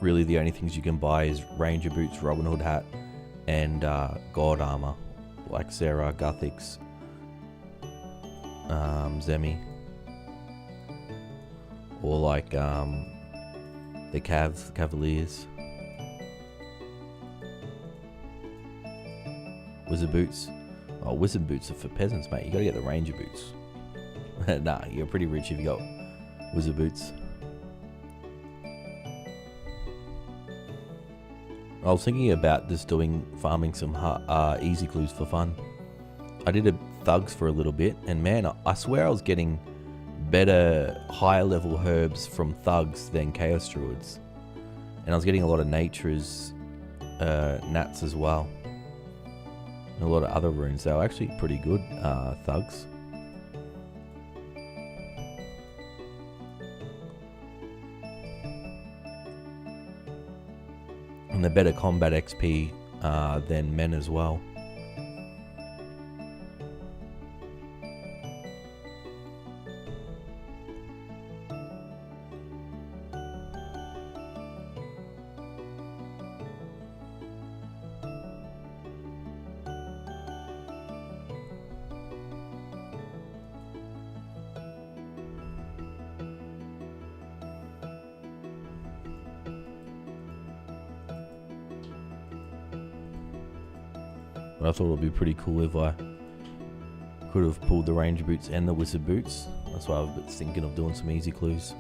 really the only things you can buy is Ranger boots, Robin Hood hat, and God armor, like Sarah, Guthix, Zemi, or like the Cavaliers. Wizard boots. Oh, wizard boots are for peasants, mate. You gotta get the Ranger boots. Nah, you're pretty rich if you got wizard boots. I was thinking about just farming some easy clues for fun. I did thugs for a little bit, and man, I swear I was getting better higher level herbs from thugs than chaos druids, and I was getting a lot of nature's gnats as well, and a lot of other runes. They were actually pretty good thugs. And the better combat XP than men as well. But I thought it would be pretty cool if I could have pulled the Ranger boots and the Wizard boots. That's why I was thinking of doing some easy clues.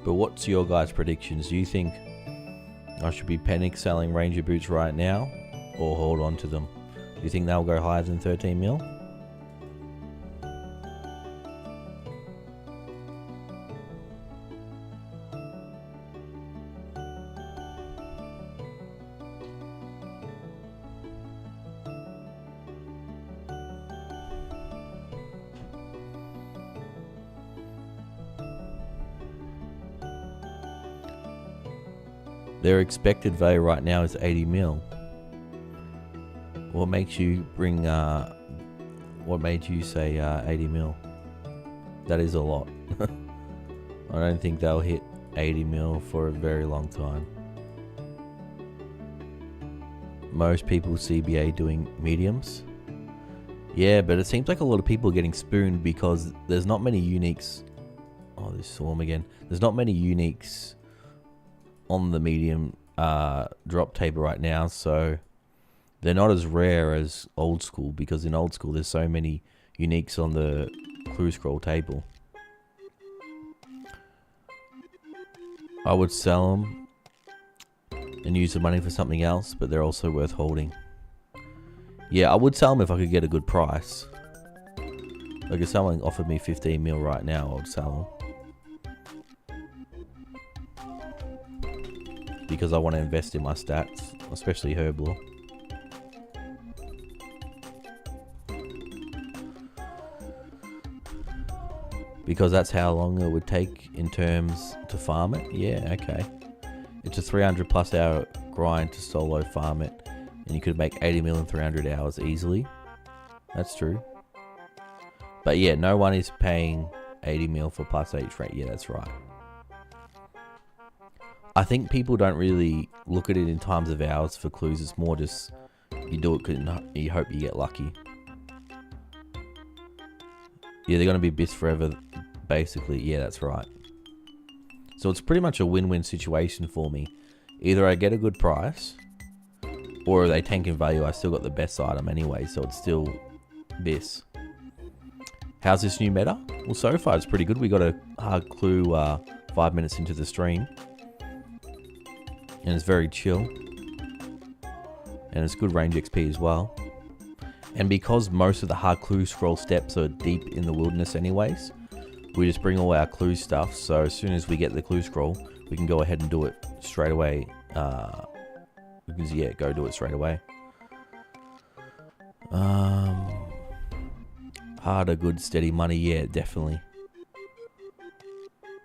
But what's your guys' predictions? Do you think I should be panic selling Ranger boots right now, or hold on to them? Do you think they'll go higher than 13 mil? Their expected value right now is 80 mil. What makes you bring? What made you say 80 mil? That is a lot. I don't think they'll hit 80 mil for a very long time. Most people CBA doing mediums. Yeah, but it seems like a lot of people are getting spooned because there's not many uniques. Oh, this swarm again. There's not many uniques on the medium drop table right now, so they're not as rare as old school, because in old school there's so many uniques on the clue scroll table. I would sell them and use the money for something else, but they're also worth holding. Yeah, I would sell them if I could get a good price. Like if someone offered me 15 mil right now, I would sell them. Because I want to invest in my stats, especially Herblore. Because that's how long it would take in terms to farm it. Yeah, okay. It's a 300 plus hour grind to solo farm it, and you could make 80 mil in 300 hours easily. That's true. But yeah, no one is paying 80 mil for plus H rate. Yeah, that's right. I think people don't really look at it in times of hours for clues. It's more just you do it because you hope you get lucky. Yeah, they're going to be bis forever, basically. Yeah, that's right. So it's pretty much a win-win situation for me. Either I get a good price, or they tank in value. I still got the best item anyway, so it's still bis. How's this new meta? Well, so far it's pretty good. We got a hard clue 5 minutes into the stream. And it's very chill. and it's good range XP as well. And because most of the hard clue scroll steps are deep in the wilderness anyways, we just bring all our clue stuff, so as soon as we get the clue scroll, we can go ahead and do it straight away. Because yeah, go do it straight away. Harder, good, steady money, yeah, definitely.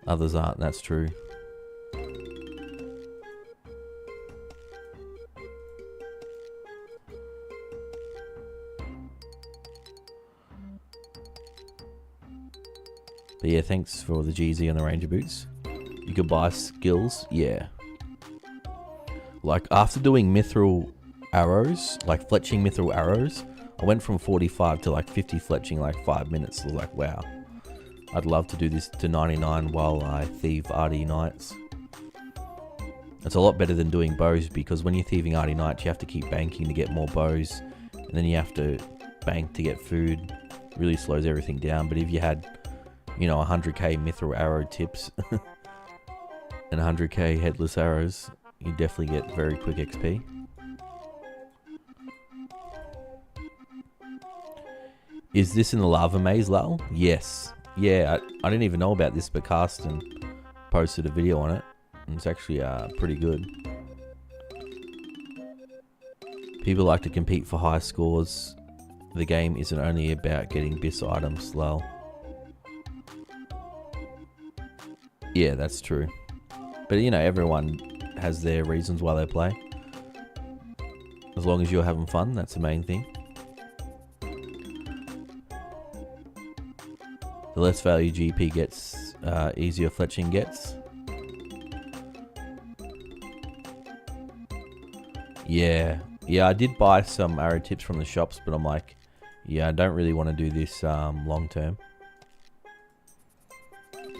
Others aren't, that's true. But yeah, thanks for the GZ and the Ranger boots. You could buy skills, yeah. Like after doing mithril arrows, like fletching mithril arrows, I went from 45 to like 50 fletching like 5 minutes. I was like, wow. I'd love to do this to 99 while I thieve RD Knights. It's a lot better than doing bows, because when you're thieving RD Knights, you have to keep banking to get more bows. And then you have to bank to get food. It really slows everything down. But if you had, you know, 100k mithril arrow tips and 100k headless arrows, you definitely get very quick XP. Is this in the lava maze, Lal? Yes. Yeah, I didn't even know about this, but Carsten posted a video on it. And it's actually pretty good. People like to compete for high scores. The game isn't only about getting BIS items, Lal. Yeah, that's true. But you know, everyone has their reasons why they play. As long as you're having fun, that's the main thing. The less value GP gets, easier fletching gets. Yeah, I did buy some arrow tips from the shops, but I'm like, yeah, I don't really want to do this long term.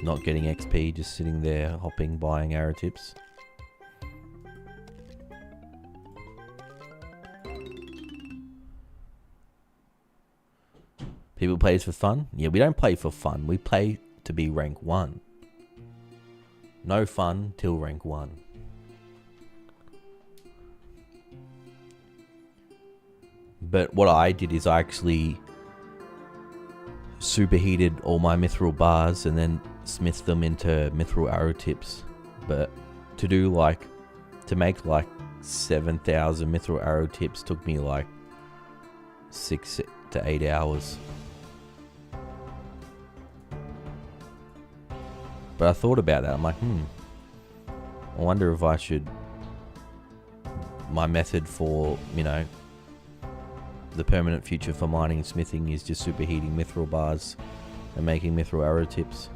Not getting XP, just sitting there hopping, buying arrow tips. People play for fun? Yeah, we don't play for fun. We play to be rank 1. No fun till rank 1. But what I did is I actually superheated all my mithril bars and then smithed them into mithril arrow tips. But to make like 7,000 mithril arrow tips took me like 6 to 8 hours. But I thought about that. I'm like, I wonder if I should... My method for, you know, the permanent future for mining and smithing is just superheating mithril bars and making mithril arrow tips.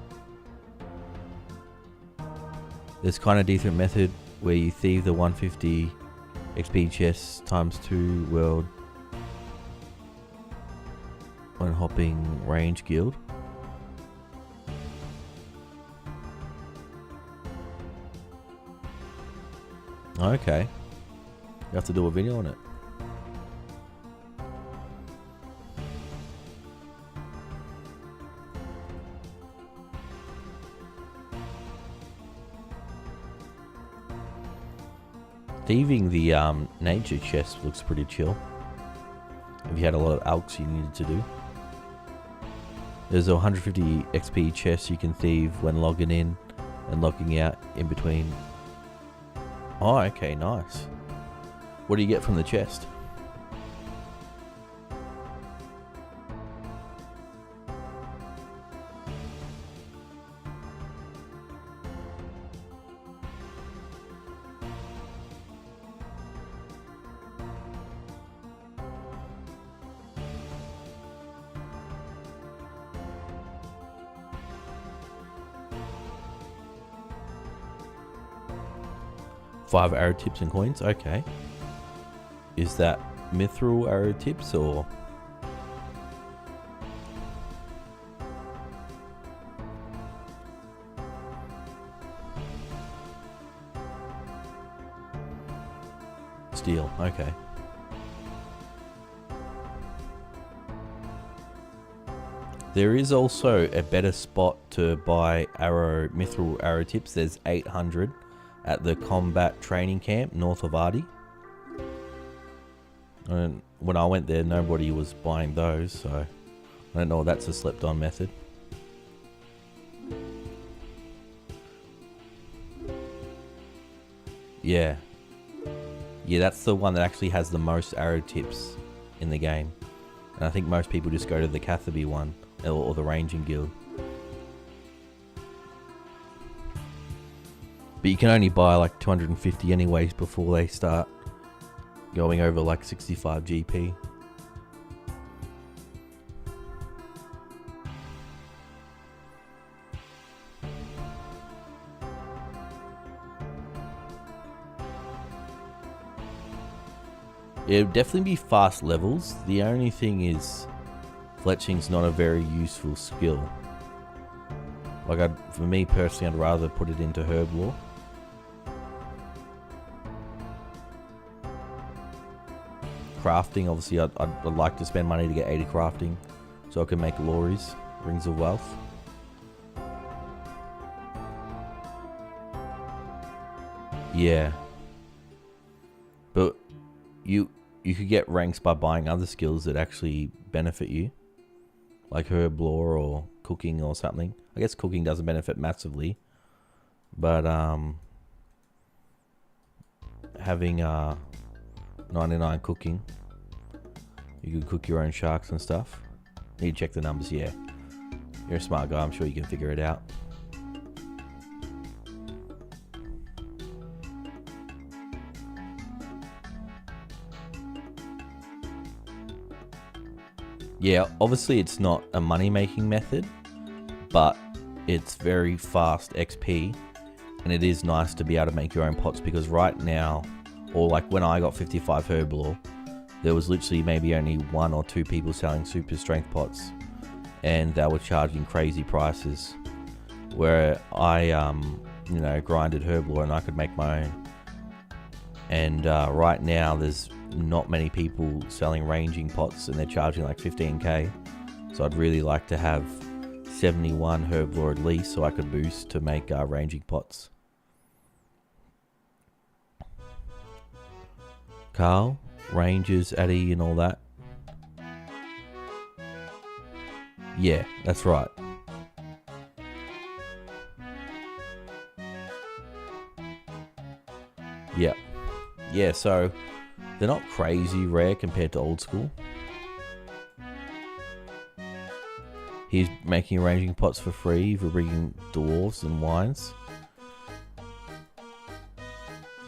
There's kind of decent method where you thieve the 150 XP chests ×2 world when hopping range guild. Okay. You have to do a video on it. Thieving the nature chest looks pretty chill. If you had a lot of alks you needed to do. There's a 150 XP chest you can thieve when logging in and logging out in between. Oh, okay, nice. What do you get from the chest? Five arrow tips and coins, okay. Is that mithril arrow tips or? Steel, okay. There is also a better spot to buy mithril arrow tips. There's 800 at the combat training camp north of Ardi. And when I went there, nobody was buying those, so I don't know if that's a slept-on method. Yeah. Yeah, that's the one that actually has the most arrow tips in the game. And I think most people just go to the Catherby one, or the Ranging Guild. But you can only buy like 250 anyways before they start going over like 65 GP. It would definitely be fast levels. The only thing is, fletching's not a very useful skill. Like, for me personally, I'd rather put it into herb lore. Crafting, obviously, I'd like to spend money to get 80 crafting, so I can make lorries, rings of wealth. Yeah, but you could get ranks by buying other skills that actually benefit you, like herb lore or cooking or something. I guess cooking doesn't benefit massively, but having 99 cooking, you could cook your own sharks and stuff. Need to check the numbers. Yeah, you're a smart guy, I'm sure you can figure it out. Yeah, obviously it's not a money-making method, but it's very fast XP, and it is nice to be able to make your own pots, because right now, or like when I got 55 herb lore, there was literally maybe only 1 or 2 people selling super strength pots, and they were charging crazy prices, where I grinded herb lore and I could make my own. And right now there's not many people selling ranging pots, and they're charging like 15k. So I'd really like to have 71 herb lore at least, so I could boost to make ranging pots. Carl, Rangers, Addy and all that. Yeah, that's right. Yeah. Yeah, so they're not crazy rare compared to old school. He's making ranging pots for free for bringing dwarves and wines.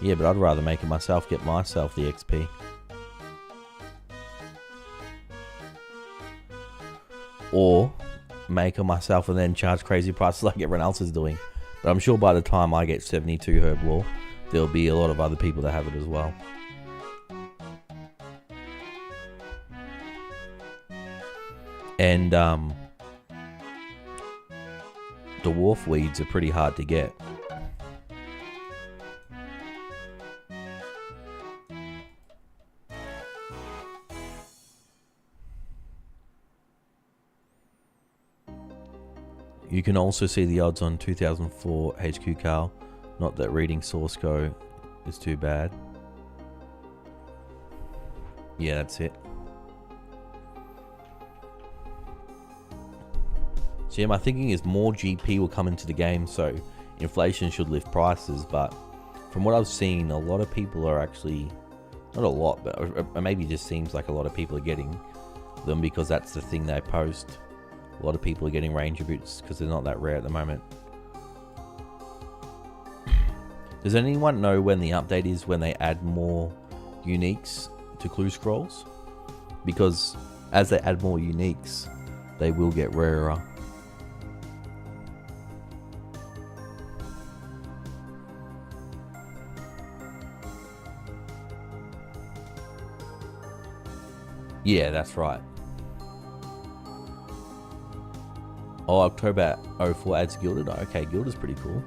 Yeah, but I'd rather make it myself, get myself the XP. Or make it myself and then charge crazy prices like everyone else is doing. But I'm sure by the time I get 72 herb lore, there'll be a lot of other people that have it as well. And dwarf weeds are pretty hard to get. You can also see the odds on 2004 HQ Carl. Not that reading source code is too bad. Yeah, that's it. So yeah, my thinking is more GP will come into the game, so inflation should lift prices. But from what I've seen, a lot of people are actually, not a lot, but or maybe it just seems like a lot of people are getting them because that's the thing they post. A lot of people are getting ranger boots because they're not that rare at the moment. Does anyone know when the update is, when they add more uniques to clue scrolls? Because as they add more uniques, they will get rarer. Yeah, that's right. Oh, October 04 adds Gilded. Okay, Gilded's pretty cool.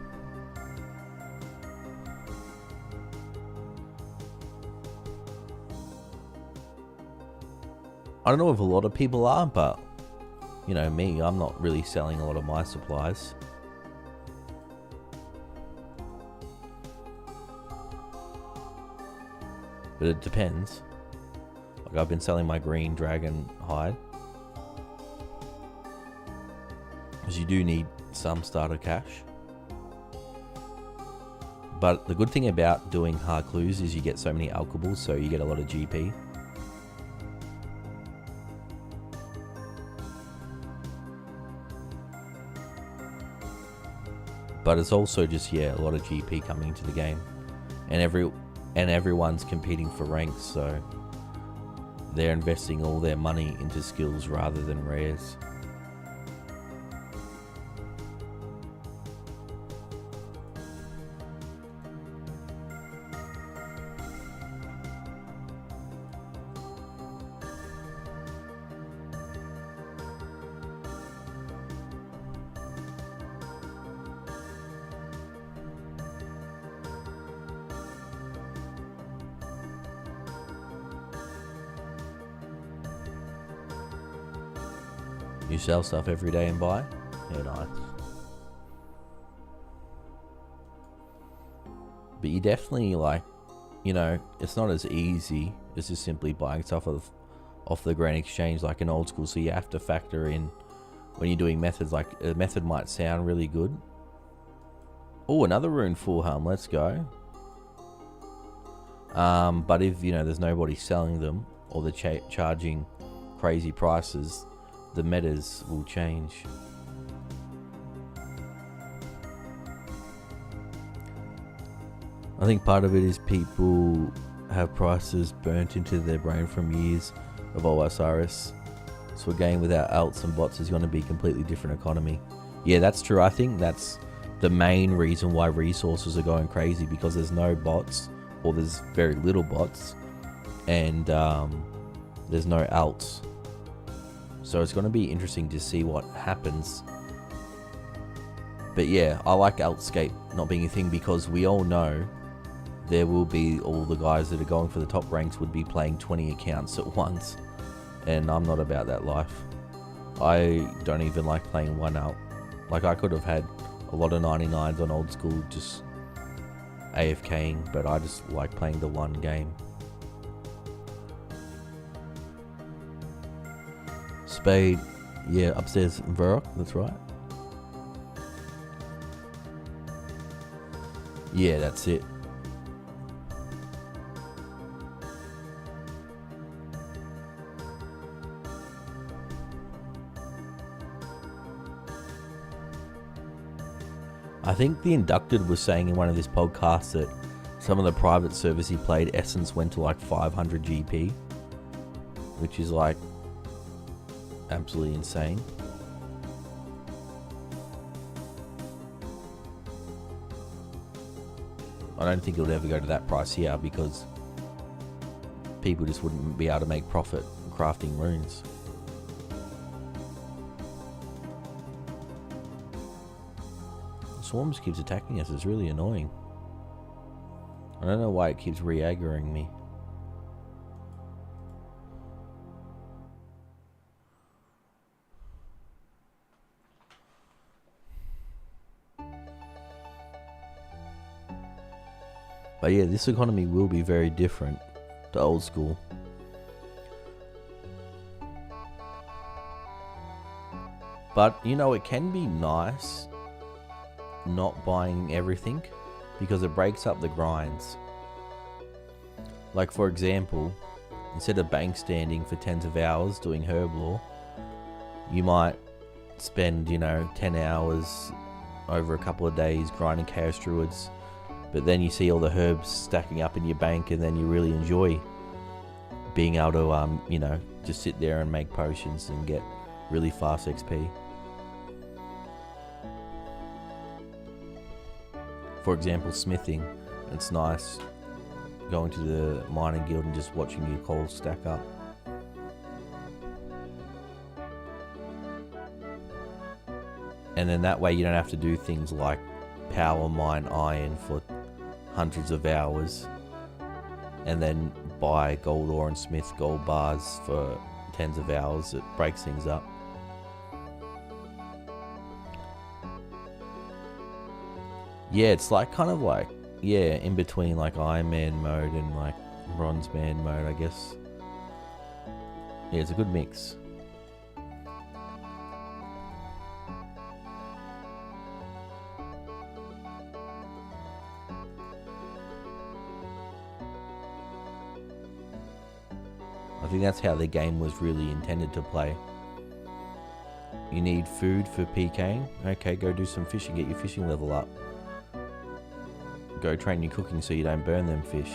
I don't know if a lot of people are, but you know me, I'm not really selling a lot of my supplies. But it depends. Like I've been selling my green dragon hide, because you do need some starter cash. But the good thing about doing hard clues is you get so many alchables, so you get a lot of GP. But it's also just, yeah, a lot of GP coming into the game. And everyone's competing for ranks, so they're investing all their money into skills rather than rares. You sell stuff every day and buy? Yeah, nice. But you definitely, like, you know, it's not as easy as just simply buying stuff off the Grand Exchange like an old school. So you have to factor in when you're doing methods. Like a method might sound really good. Oh, another rune full hum. Let's go. But if, you know, there's nobody selling them, or they're charging crazy prices, the metas will change. I think part of it is people have prices burnt into their brain from years of OSRS. So a game without alts and bots is going to be a completely different economy. Yeah, that's true. I think that's the main reason why resources are going crazy, because there's no bots, or there's very little bots, and there's no alts. So it's going to be interesting to see what happens. But yeah, I like Altscape not being a thing, because we all know there will be all the guys that are going for the top ranks would be playing 20 accounts at once. And I'm not about that life. I don't even like playing one alt. Like I could have had a lot of 99s on old school just AFKing, but I just like playing the one game. Spade, yeah, upstairs in Verrock, that's right. Yeah, that's it. I think the Inducted was saying in one of his podcasts that some of the private servers he played, Essence went to like 500 GP, which is like absolutely insane. I don't think it'll ever go to that price here, because people just wouldn't be able to make profit crafting runes. Swarm just keeps attacking us. It's really annoying. I don't know why it keeps re-aggroing me. But yeah, this economy will be very different to old school. But, you know, it can be nice not buying everything, because it breaks up the grinds. Like, for example, instead of bank standing for tens of hours doing herb lore, you might spend, you know, 10 hours over a couple of days grinding Chaos Druids, but then you see all the herbs stacking up in your bank, and then you really enjoy being able to, you know, just sit there and make potions and get really fast XP. For example, smithing. It's nice going to the mining guild and just watching your coal stack up. And then that way you don't have to do things like power mine iron for hundreds of hours and then buy gold ore and smith gold bars for tens of hours. It breaks things up. Yeah, it's like kind of like, yeah, in between like Iron Man mode and like Bronze Man mode, I guess. Yeah, it's a good mix. I think that's how the game was really intended to play. You need food for PKing. Okay, go do some fishing, get your fishing level up. Go train your cooking so you don't burn them fish.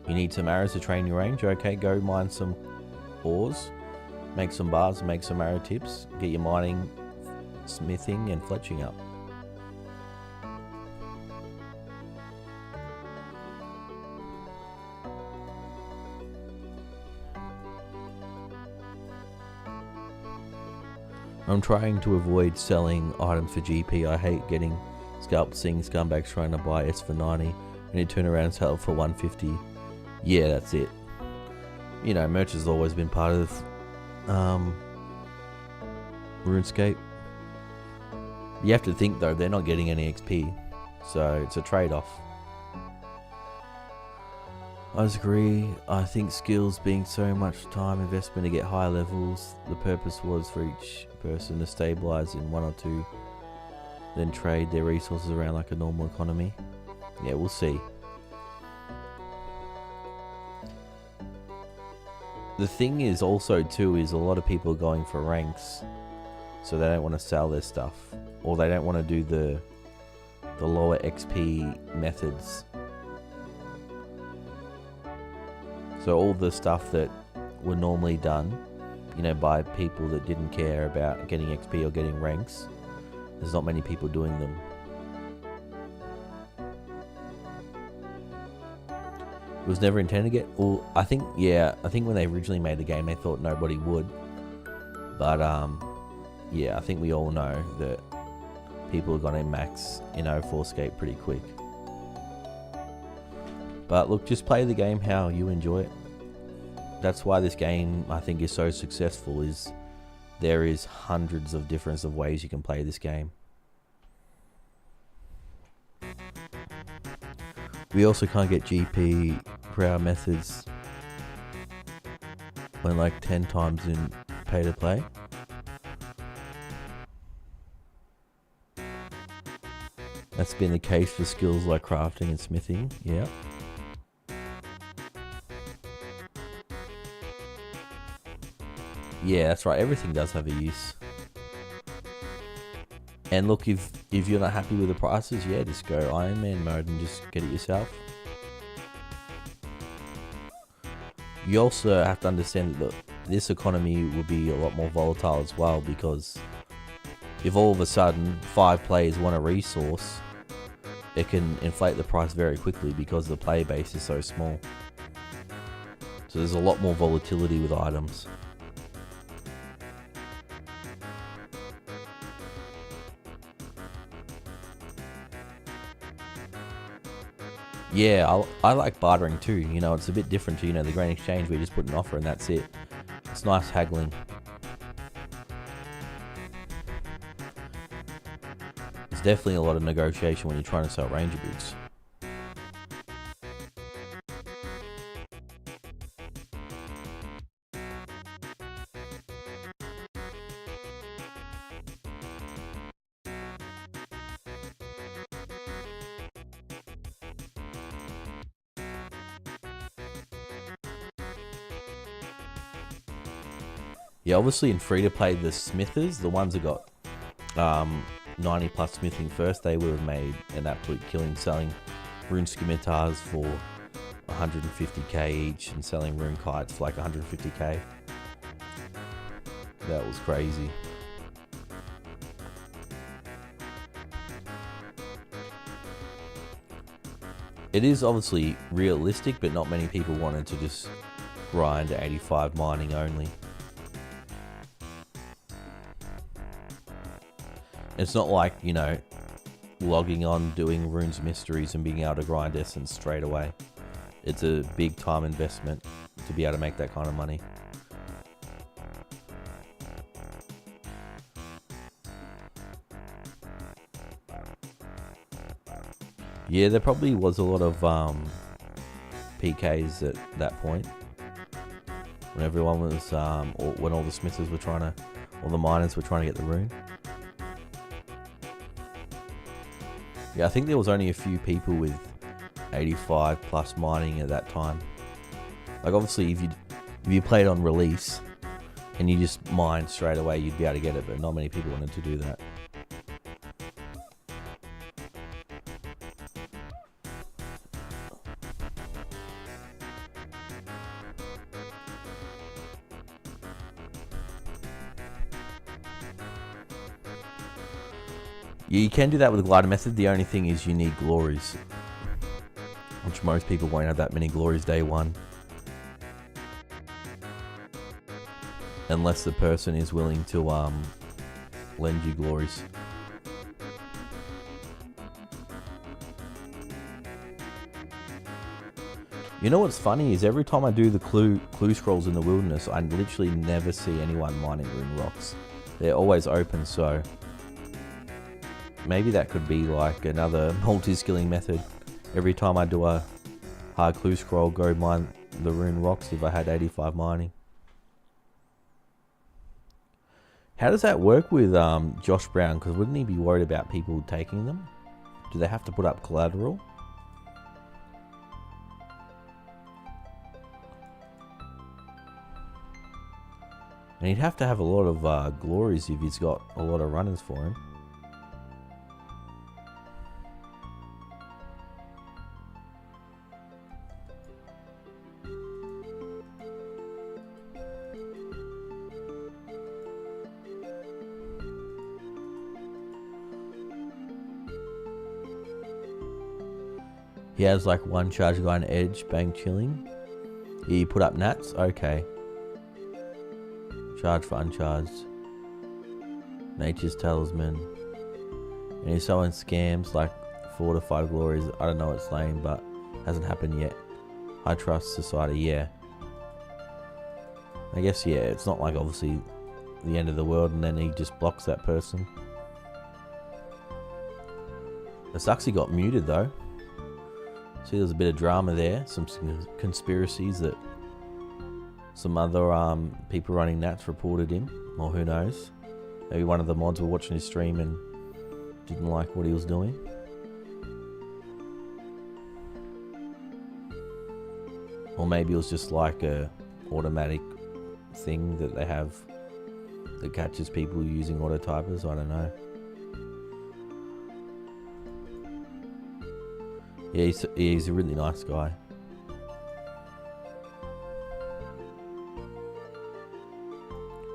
You need some arrows to train your range. Okay, go mine some ores, make some bars, make some arrow tips, get your mining, smithing and fletching up. I'm trying to avoid selling items for GP. I hate seeing scumbags trying to buy S for 90 and you turn around and sell it for 150. Yeah, that's it. You know, merch has always been part of RuneScape. You have to think though, they're not getting any XP, so it's a trade-off. I disagree. I think skills being so much time investment to get higher levels, the purpose was for each person to stabilize in 1 or 2, then trade their resources around like a normal economy. Yeah, we'll see. The thing is also too is a lot of people are going for ranks, so they don't want to sell their stuff, or they don't want to do the lower XP methods. So all the stuff that were normally done, you know, by people that didn't care about getting XP or getting ranks, there's not many people doing them. It was never intended to get, or I think when they originally made the game, they thought nobody would. But yeah, I think we all know that people are gonna max in 2004scape pretty quick. But look, just play the game how you enjoy it. That's why this game, I think, is so successful, is there is hundreds of different ways you can play this game. We also can't get GP for our methods when like 10 times in pay to play. That's been the case for skills like crafting and smithing, yeah. Yeah, that's right. Everything does have a use. And look, if you're not happy with the prices, yeah, just go Iron Man mode and just get it yourself. You also have to understand that this economy will be a lot more volatile as well, because if all of a sudden 5 players want a resource, it can inflate the price very quickly because the player base is so small. So there's a lot more volatility with items. Yeah, I like bartering too. You know, it's a bit different to, you know, the Grand Exchange where you just put an offer and that's it. It's nice haggling. There's definitely a lot of negotiation when you're trying to sell ranger boots. Yeah, obviously in free-to-play, the smithers, the ones that got 90 plus smithing first, they would have made an absolute killing selling rune scimitars for 150k each and selling rune kites for like 150k. That was crazy. It is obviously realistic, but not many people wanted to just grind 85 mining only. It's not like, you know, logging on, doing runes mysteries and being able to grind essence straight away. It's a big time investment to be able to make that kind of money. Yeah, there probably was a lot of PKs at that point. When everyone was, or when all the smithers were trying to, all the miners were trying to get the rune. Yeah, I think there was only a few people with 85 plus mining at that time. Like obviously if you played on release and you just mined straight away, you'd be able to get it, but not many people wanted to do that. Yeah, you can do that with the glider method. The only thing is you need glories, which most people won't have that many glories day one. Unless the person is willing to lend you glories. You know what's funny is every time I do the clue scrolls in the wilderness, I literally never see anyone mining rune rocks. They're always open, so maybe that could be like another multi-skilling method. Every time I do a hard clue scroll, go mine the rune rocks if I had 85 mining. How does that work with Josh Brown? Because wouldn't he be worried about people taking them? Do they have to put up collateral? And he'd have to have a lot of glories if he's got a lot of runners for him. He has like one charge guy on edge, bang chilling. He put up nats, okay. Charge for uncharged. Nature's talisman. And he's selling scams like 4 to 5 glories. I don't know its name, but hasn't happened yet. High Trust Society, yeah. I guess, yeah, it's not like obviously the end of the world and then he just blocks that person. The sucks he got muted though. See, there's a bit of drama there. Some conspiracies that some other people running Nats reported him, or who knows. Maybe one of the mods were watching his stream and didn't like what he was doing. Or maybe it was just like a automatic thing that they have that catches people using auto typers. I don't know. Yeah, he's a really nice guy.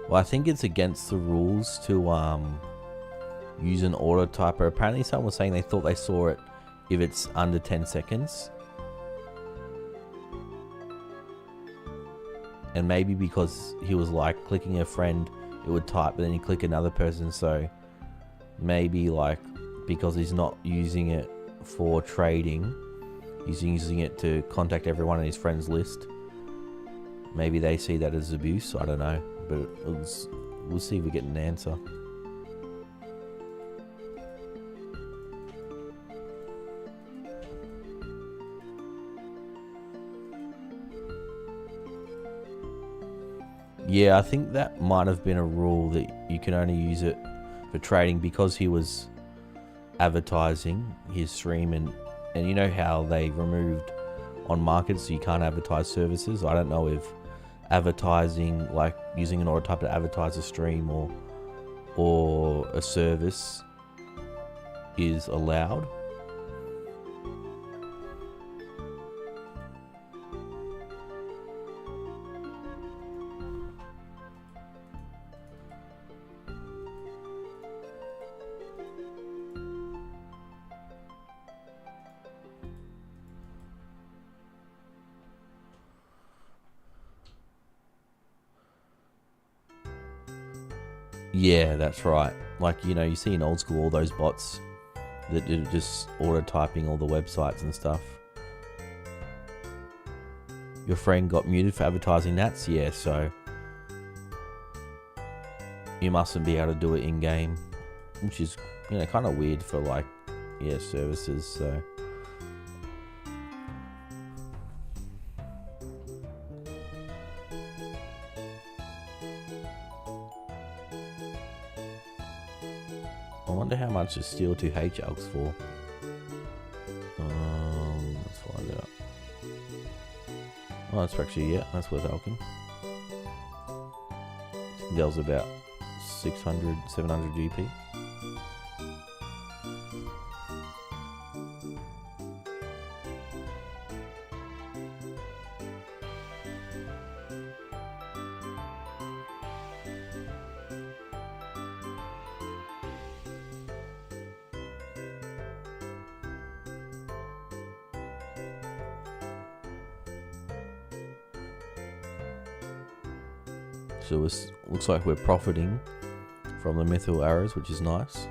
Well, I think it's against the rules to use an auto typer. Apparently someone was saying they thought they saw it if it's under 10 seconds. And maybe because he was like clicking a friend, it would type, but then you click another person. So maybe like because he's not using it for trading, he's using it to contact everyone on his friends list. Maybe they see that as abuse. I don't know, but we'll see if we get an answer. Yeah, I think that might have been a rule that you can only use it for trading because he was advertising his stream, and you know how they removed on markets so you can't advertise services. I don't know if advertising, like using an auto type to advertise a stream or a service is allowed. Yeah, that's right. Like, you know, you see in old school all those bots that are just auto-typing all the websites and stuff. Your friend got muted for advertising Nats? Yeah, so you mustn't be able to do it in-game, which is, you know, kind of weird for, like, yeah, services, so. wonder how much is steel 2H alks for. Let's find out. Oh, that's actually, yeah, that's worth alking. That was about 600, 700 GP. So it looks like we're profiting from the mithril arrows, which is nice.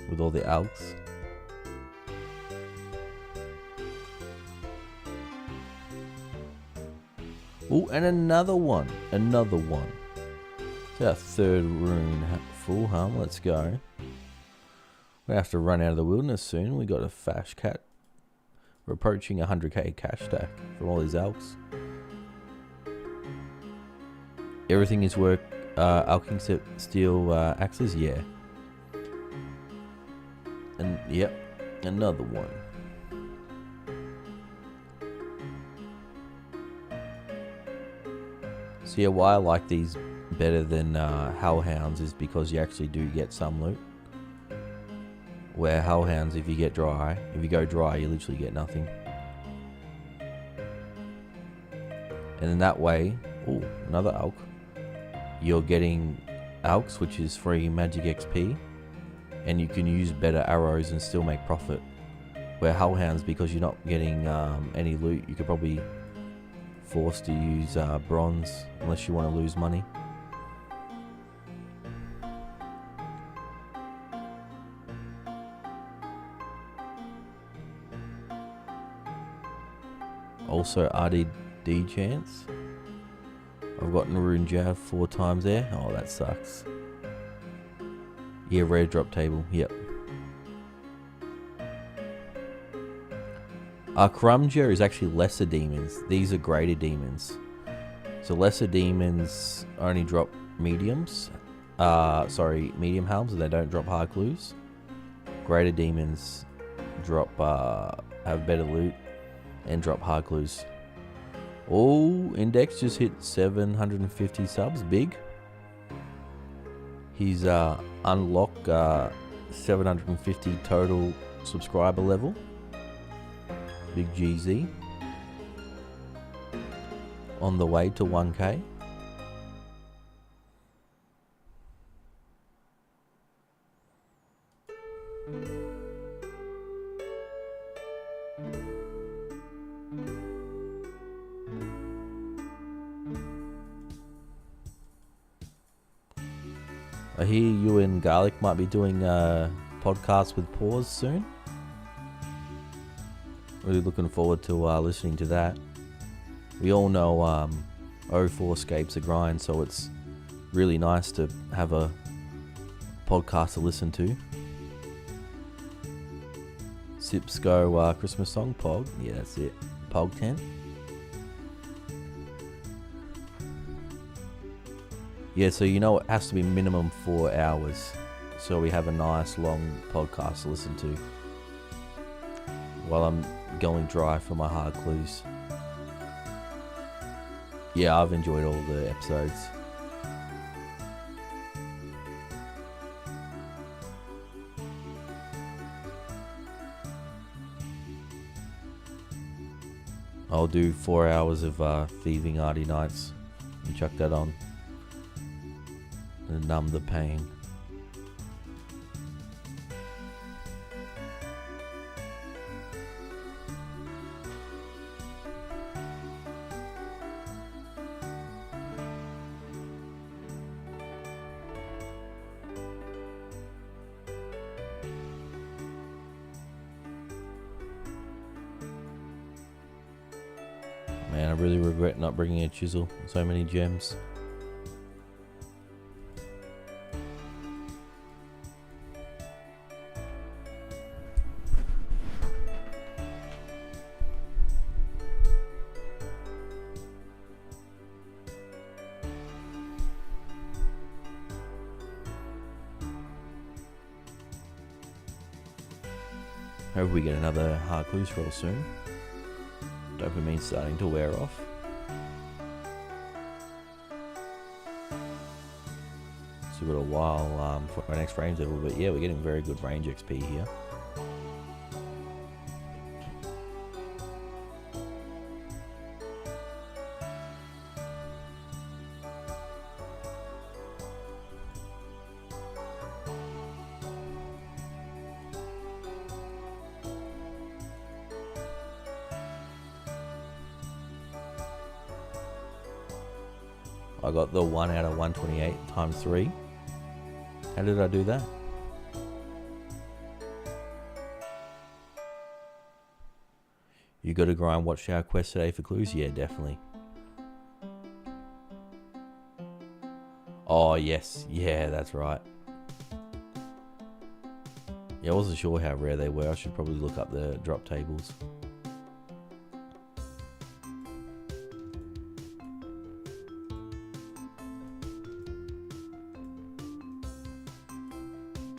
With all the algs. Oh, and another one. Another one. It's our third rune full, huh? Let's go. We have to run out of the wilderness soon. We got a fash cat. We're approaching 100k cash stack from all these algs. Everything is work. Alking except steel axes, yeah. And yep, another one. So yeah, why I like these better than hellhounds is because you actually do get some loot. Where hellhounds, if you go dry, you literally get nothing. And in that way, oh, another alk. You're getting alks, which is free magic XP, and you can use better arrows and still make profit. Where hellhounds, because you're not getting any loot, you could probably force to use bronze unless you want to lose money. Also RDD chance. I've gotten Rune Jav 4 times there. Oh, that sucks. Yeah, rare drop table. Yep. Krumja is actually lesser demons. These are greater demons. So lesser demons only drop mediums. Medium helms, and they don't drop hard clues. Greater demons drop have better loot and drop hard clues. Oh, Index just hit 750 subs. Big. He's unlocked 750 total subscriber level. Big GZ. On the way to 1k. I hear you and Garlic might be doing a podcast with Paws soon. Really looking forward to listening to that. We all know 2004scape's a grind, so it's really nice to have a podcast to listen to. Sips Go Christmas song, Pog. Yeah, that's it. Pog 10. Yeah, so you know it has to be minimum 4 hours. So we have a nice long podcast to listen to while I'm going dry for my hard clues. Yeah, I've enjoyed all the episodes. I'll do 4 hours of thieving arty nights and chuck that on and numb the pain. Man, I really regret not bringing a chisel. So many gems. Hope we get another hard clue scroll soon. Dopamine's starting to wear off. So we've got a while for our next range level, but yeah, we're getting very good range XP here. I got the 1 out of 128 times 3. How did I do that? You got to grind watch our quest today for clues? Yeah, definitely. Oh, yes. Yeah, that's right. Yeah, I wasn't sure how rare they were. I should probably look up the drop tables.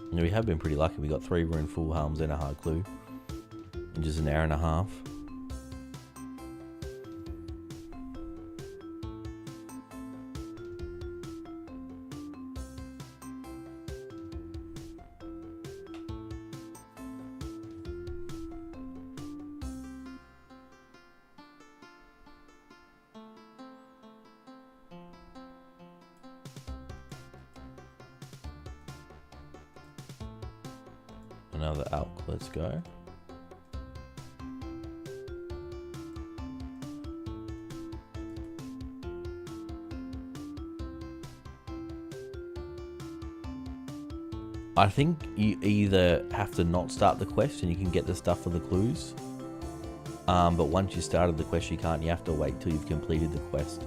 And we have been pretty lucky. We got 3 rune full helms and a hard clue in just an hour and a half. Another elk, let's go. I think you either have to not start the quest and you can get the stuff for the clues. But once you started the quest you can't, you have to wait till you've completed the quest.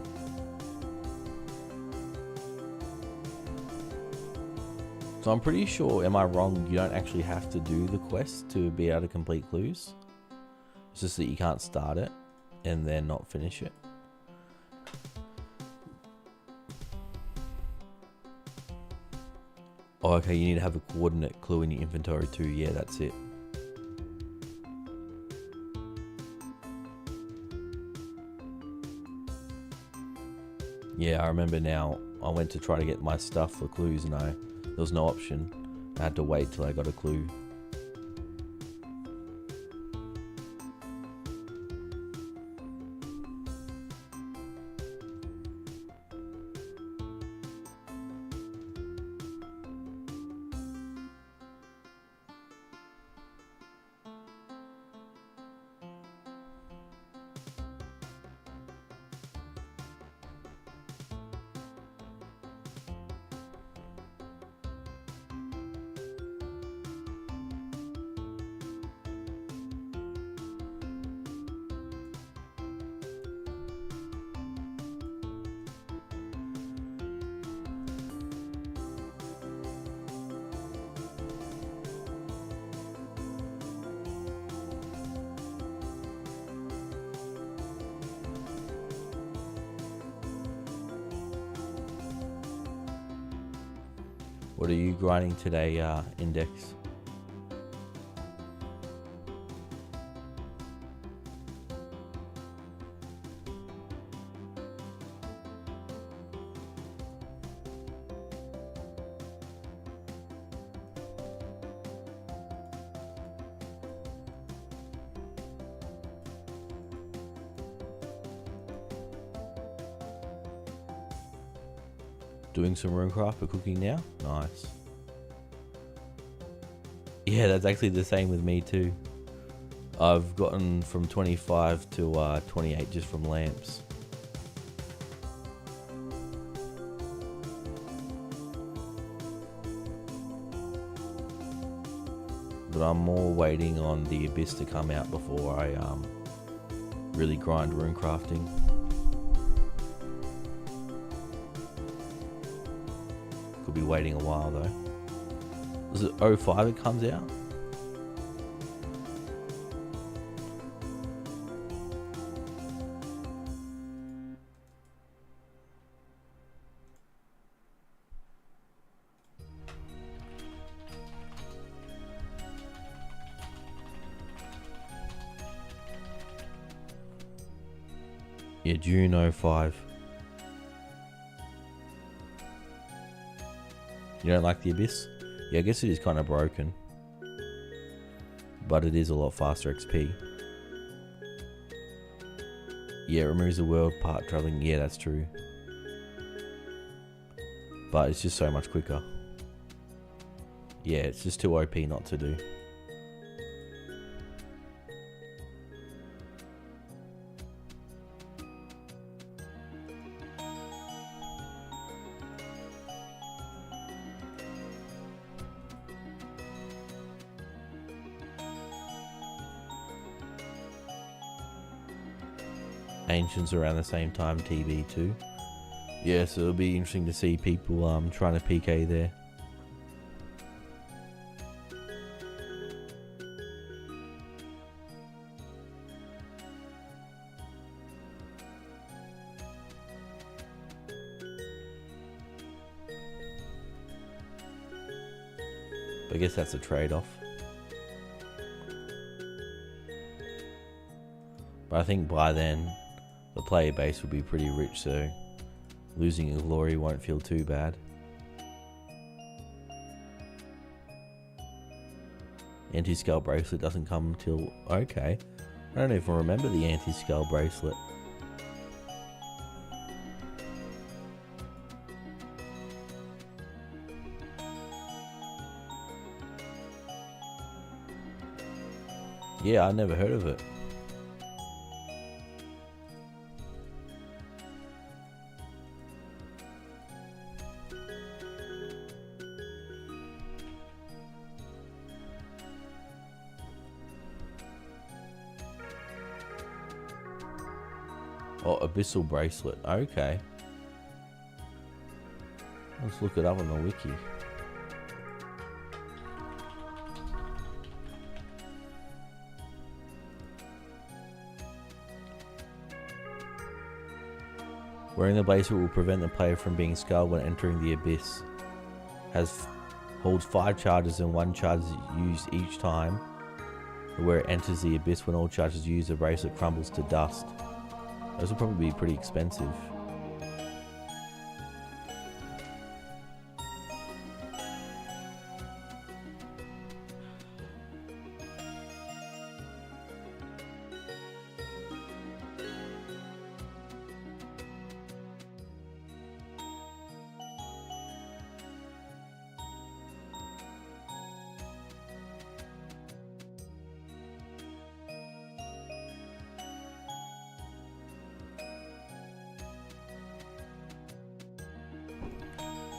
So I'm pretty sure, am I wrong, you don't actually have to do the quest to be able to complete clues? It's just that you can't start it and then not finish it. Oh, okay, you need to have a coordinate clue in your inventory too. Yeah, that's it. Yeah, I remember now. I went to try to get my stuff for clues and there was no option. I had to wait till I got a clue. What are you grinding today, Index? Doing some runecraft for cooking now? Nice. Yeah, that's actually the same with me too. I've gotten from 25 to 28 just from lamps. But I'm more waiting on the Abyss to come out before I really grind rune crafting. Could be waiting a while though. Is it 05 it comes out? Yeah, June 05. You don't like the Abyss? Yeah, I guess it is kind of broken. But it is a lot faster XP. Yeah, it removes the world part traveling. Yeah, that's true. But it's just so much quicker. Yeah, it's just too OP not to do. Ancients around the same time, TB too. Yeah, so it'll be interesting to see people trying to PK there. But I guess that's a trade-off. But I think by then the player base will be pretty rich, so losing a glory won't feel too bad. Anti-skull bracelet doesn't come till... Okay. I don't even remember the anti-skull bracelet. Yeah, I never heard of it. Oh, Abyssal Bracelet. Okay. Let's look it up on the wiki. Wearing the bracelet will prevent the player from being scarred when entering the abyss. Holds 5 charges and 1 charge is used each time. Where it enters the abyss, when all charges used, the bracelet crumbles to dust. Those will probably be pretty expensive.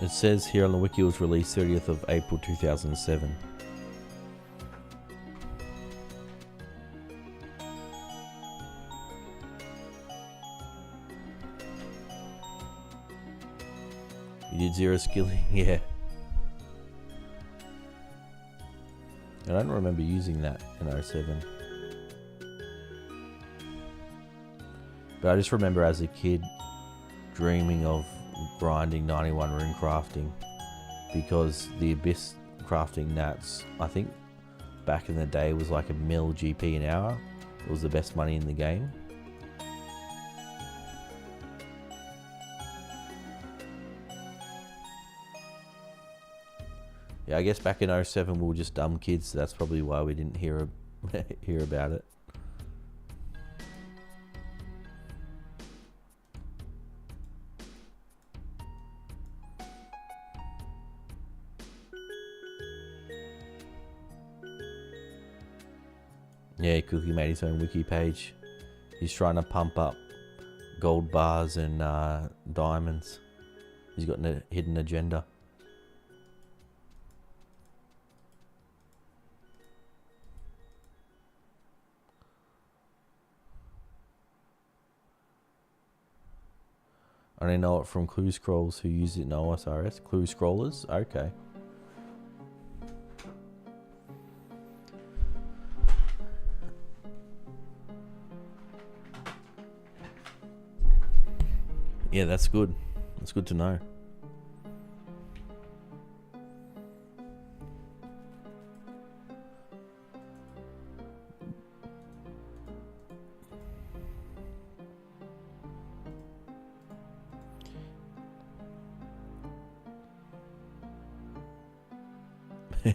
It says here on the wiki it was released 30th of April 2007. You did 0 skilling? Yeah. I don't remember using that in 07. But I just remember as a kid dreaming of grinding 91 rune crafting, because the abyss crafting nats, I think back in the day, was like a mil GP an hour. It was the best money in the game. Yeah, I guess back in 07 we were just dumb kids, so that's probably why we didn't hear about it. Yeah, Cookie made his own wiki page. He's trying to pump up gold bars and diamonds. He's got a hidden agenda. I only know it from clue scrolls who use it in OSRS. Clue scrollers? Okay. Yeah, that's good. That's good to know.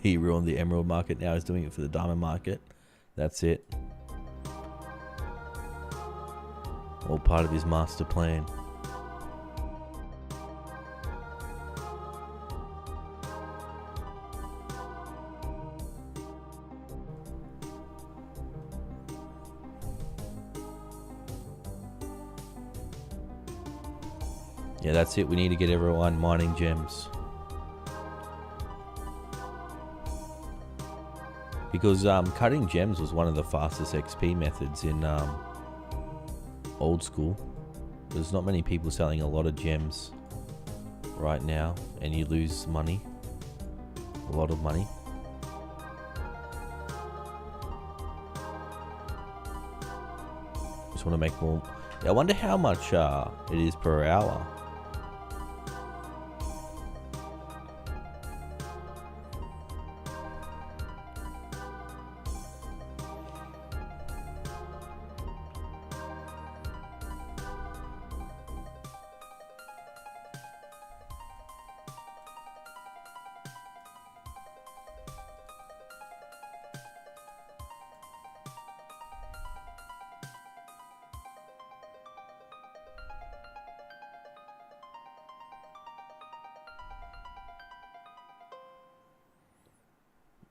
He ruined the emerald market. Now he's doing it for the diamond market. That's it. All part of his master plan. Yeah, that's it. We need to get everyone mining gems. Because cutting gems was one of the fastest XP methods in old school. There's not many people selling a lot of gems right now, and you lose money. A lot of money. Just want to make more. Yeah, I wonder how much it is per hour.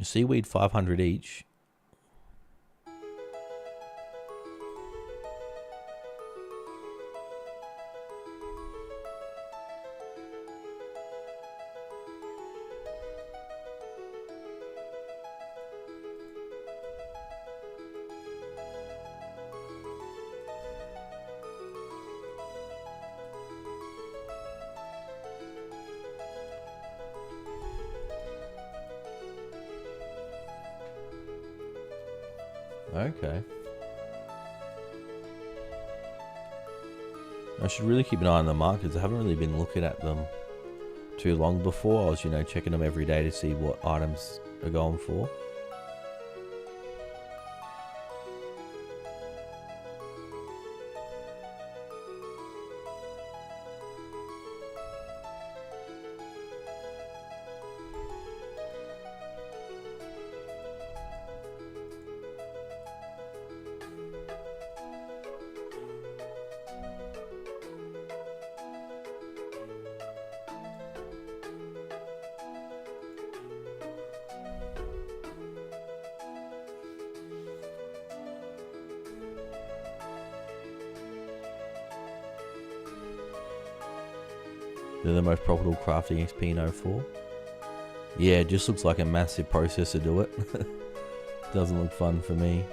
Seaweed 500 each. Okay. I should really keep an eye on the markets. I haven't really been looking at them too long before. I was, checking them every day to see what items are going for. They're the most profitable crafting XP in 04. Yeah, it just looks like a massive process to do it. Doesn't look fun for me.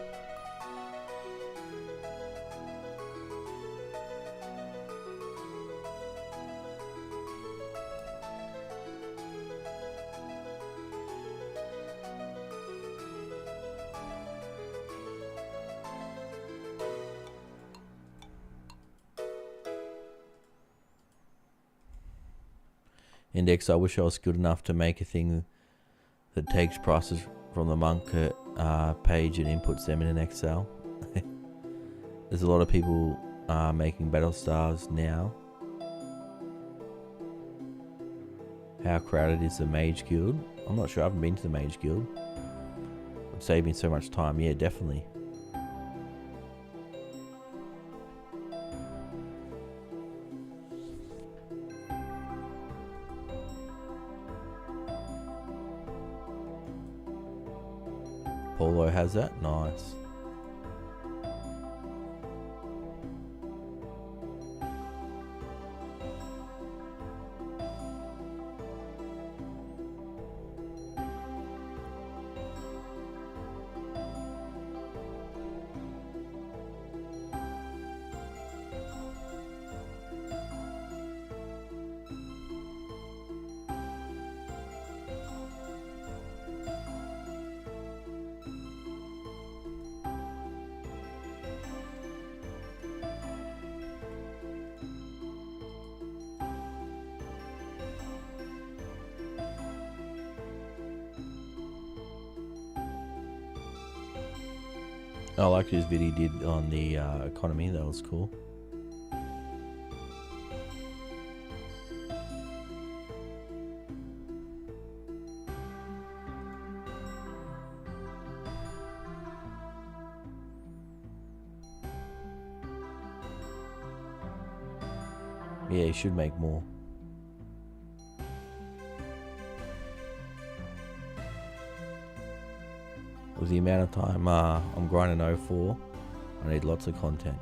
Index, I wish I was good enough to make a thing that takes prices from the market page and inputs them in an Excel. There's a lot of people making battle stars now. How crowded is the Mage Guild? I'm not sure, I haven't been to the Mage Guild. It's saving so much time. Yeah, definitely. Polo has that? Nice. I liked his video he did on the economy. That was cool. Yeah, he should make more. With the amount of time I'm grinding 04, I need lots of content.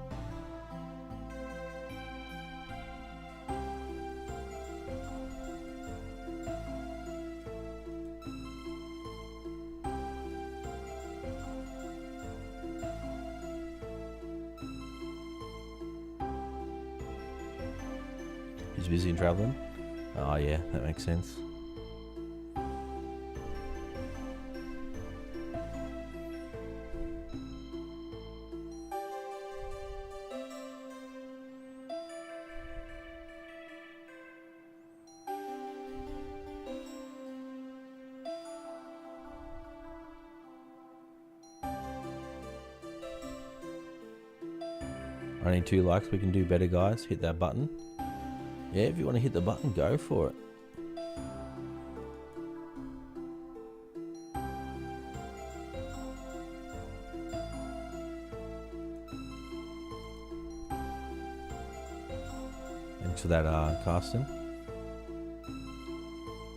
He's busy and traveling. Oh yeah, that makes sense. I need 2 likes. We can do better, guys. Hit that button. Yeah, if you want to hit the button, go for it. Thanks for that, Carsten.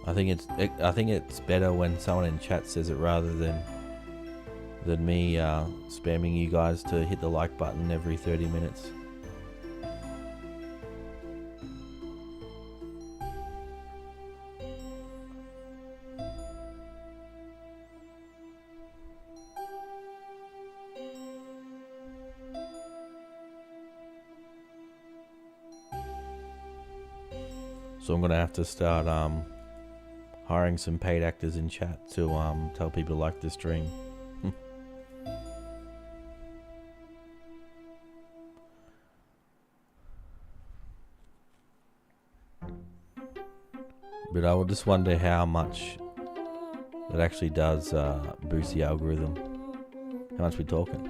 I think it's better when someone in chat says it rather than me spamming you guys to hit the like button every 30 minutes. So I'm gonna have to start hiring some paid actors in chat to tell people to like the stream. But I would just wonder how much that actually does boost the algorithm. How much we talking?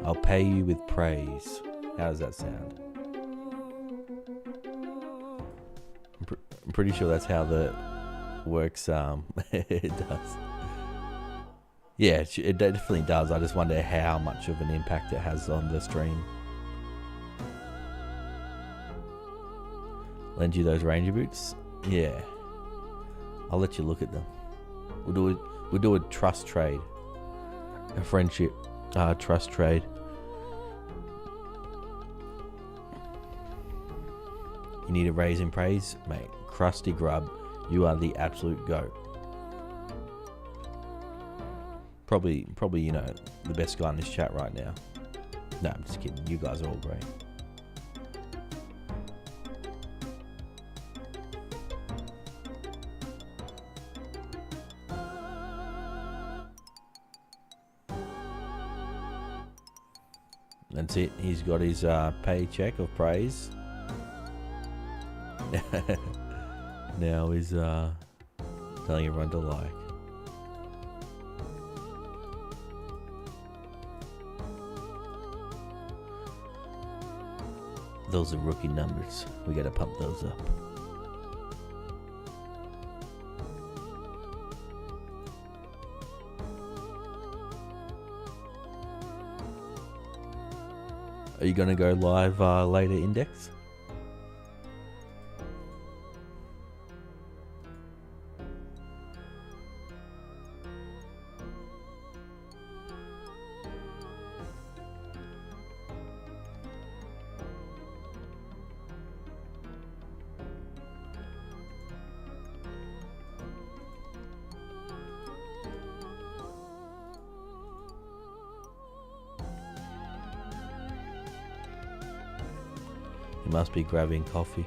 I'll pay you with praise. How does that sound? I'm pretty sure that's how that works. It does. Yeah, it definitely does. I just wonder how much of an impact it has on the stream. Lend you those Ranger boots? Yeah. I'll let you look at them. We'll do a trust trade. A friendship trust trade. You need a raise in praise? Mate, Krusty Grub, you are the absolute GOAT. Probably, you know, the best guy in this chat right now. No, I'm just kidding. You guys are all great. That's it. He's got his paycheck of praise. Now he's telling everyone to like. Those are rookie numbers. We gotta pump those up. Are you gonna go live later, Index? You must be grabbing coffee.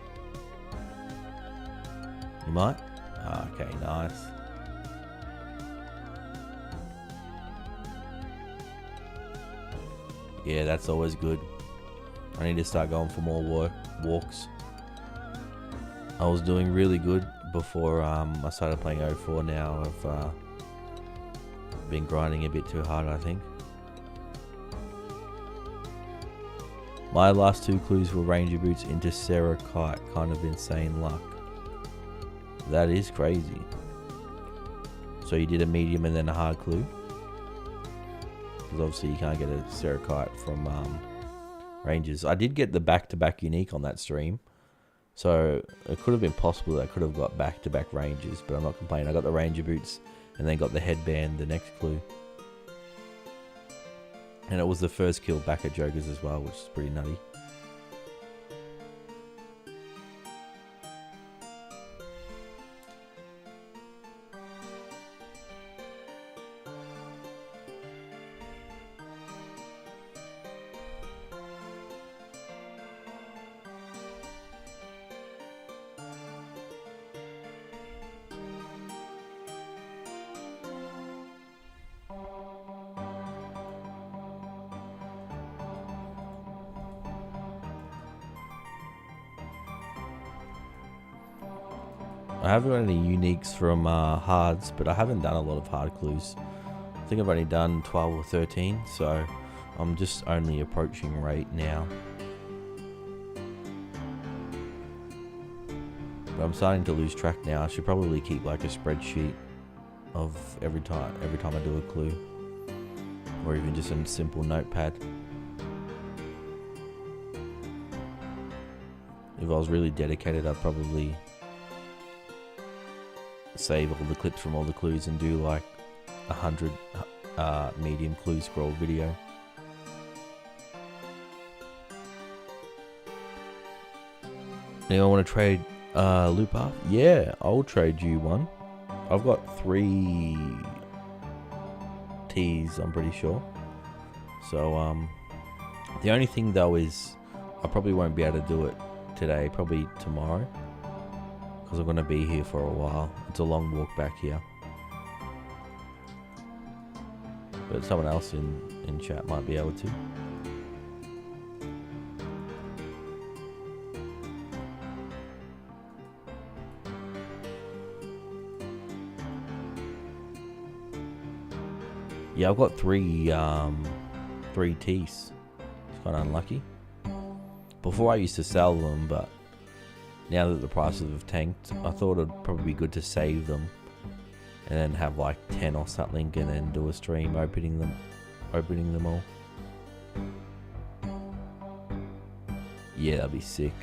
You might? Okay, nice. Yeah, that's always good. I need to start going for more walks. I was doing really good before I started playing 04. Now I've been grinding a bit too hard, I think. My last 2 clues were Ranger Boots into Sarah Kite. Kind of insane luck. That is crazy. So you did a medium and then a hard clue? Because obviously you can't get a Sarah Kite from Rangers. I did get the back-to-back unique on that stream. So it could have been possible that I could have got back-to-back rangers, but I'm not complaining. I got the ranger boots and then got the headband the next clue. And it was the first kill back at Joker's as well, which is pretty nutty. I haven't got any uniques from hards, but I haven't done a lot of hard clues. I think I've only done 12 or 13, so I'm just only approaching rate now. But I'm starting to lose track now. I should probably keep like a spreadsheet of every time I do a clue, or even just a simple notepad. If I was really dedicated, I'd probably save all the clips from all the clues and do like 100 medium clue scroll video. Anyone want to trade loop up? Yeah, I'll trade you one. I've got 3 T's, I'm pretty sure. So the only thing though is I probably won't be able to do it today, probably tomorrow, because I'm going to be here for a while. It's a long walk back here. But someone else in chat might be able to. Yeah, I've got 3 T's. It's kind of unlucky. Before I used to sell them, but now that the prices have tanked, I thought it'd probably be good to save them and then have like 10 or something and then do a stream opening them all. Yeah, that'd be sick.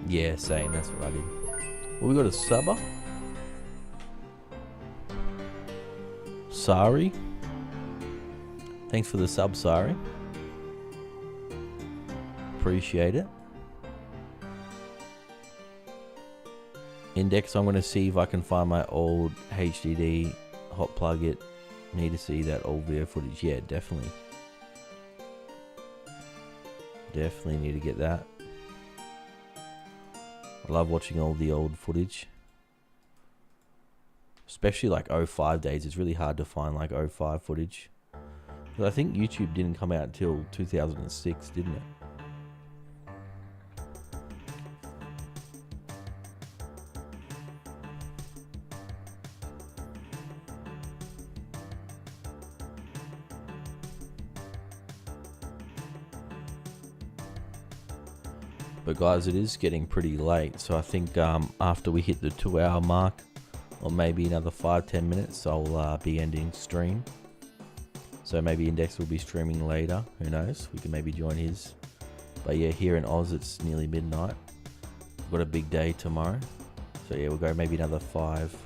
Yeah, same, that's what I did. Well, we got a subber. Sorry. Thanks for the sub, sorry. Appreciate it. Index, I'm going to see if I can find my old HDD, hot plug it. Need to see that old video footage. Yeah, definitely. Definitely need to get that. I love watching all the old footage. Especially like 05 days. It's really hard to find like 05 footage. Because I think YouTube didn't come out till 2006, didn't it? But guys, it is getting pretty late, so I think after we hit the 2-hour mark, or maybe another 5-10 minutes, I'll be ending stream. So maybe Index will be streaming later, who knows, we can maybe join his. But yeah, here in Oz it's nearly midnight. We've got a big day tomorrow. So yeah, we'll go maybe another 5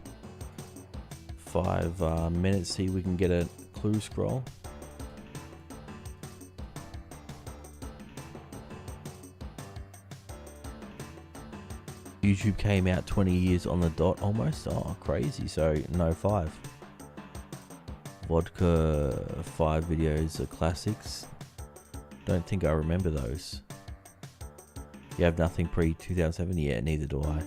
minutes, see if we can get a clue scroll. YouTube came out 20 years on the dot almost. Oh, crazy. So, no 5. Vodka 5 videos are classics. Don't think I remember those. You have nothing pre-2007? Yeah, neither do I.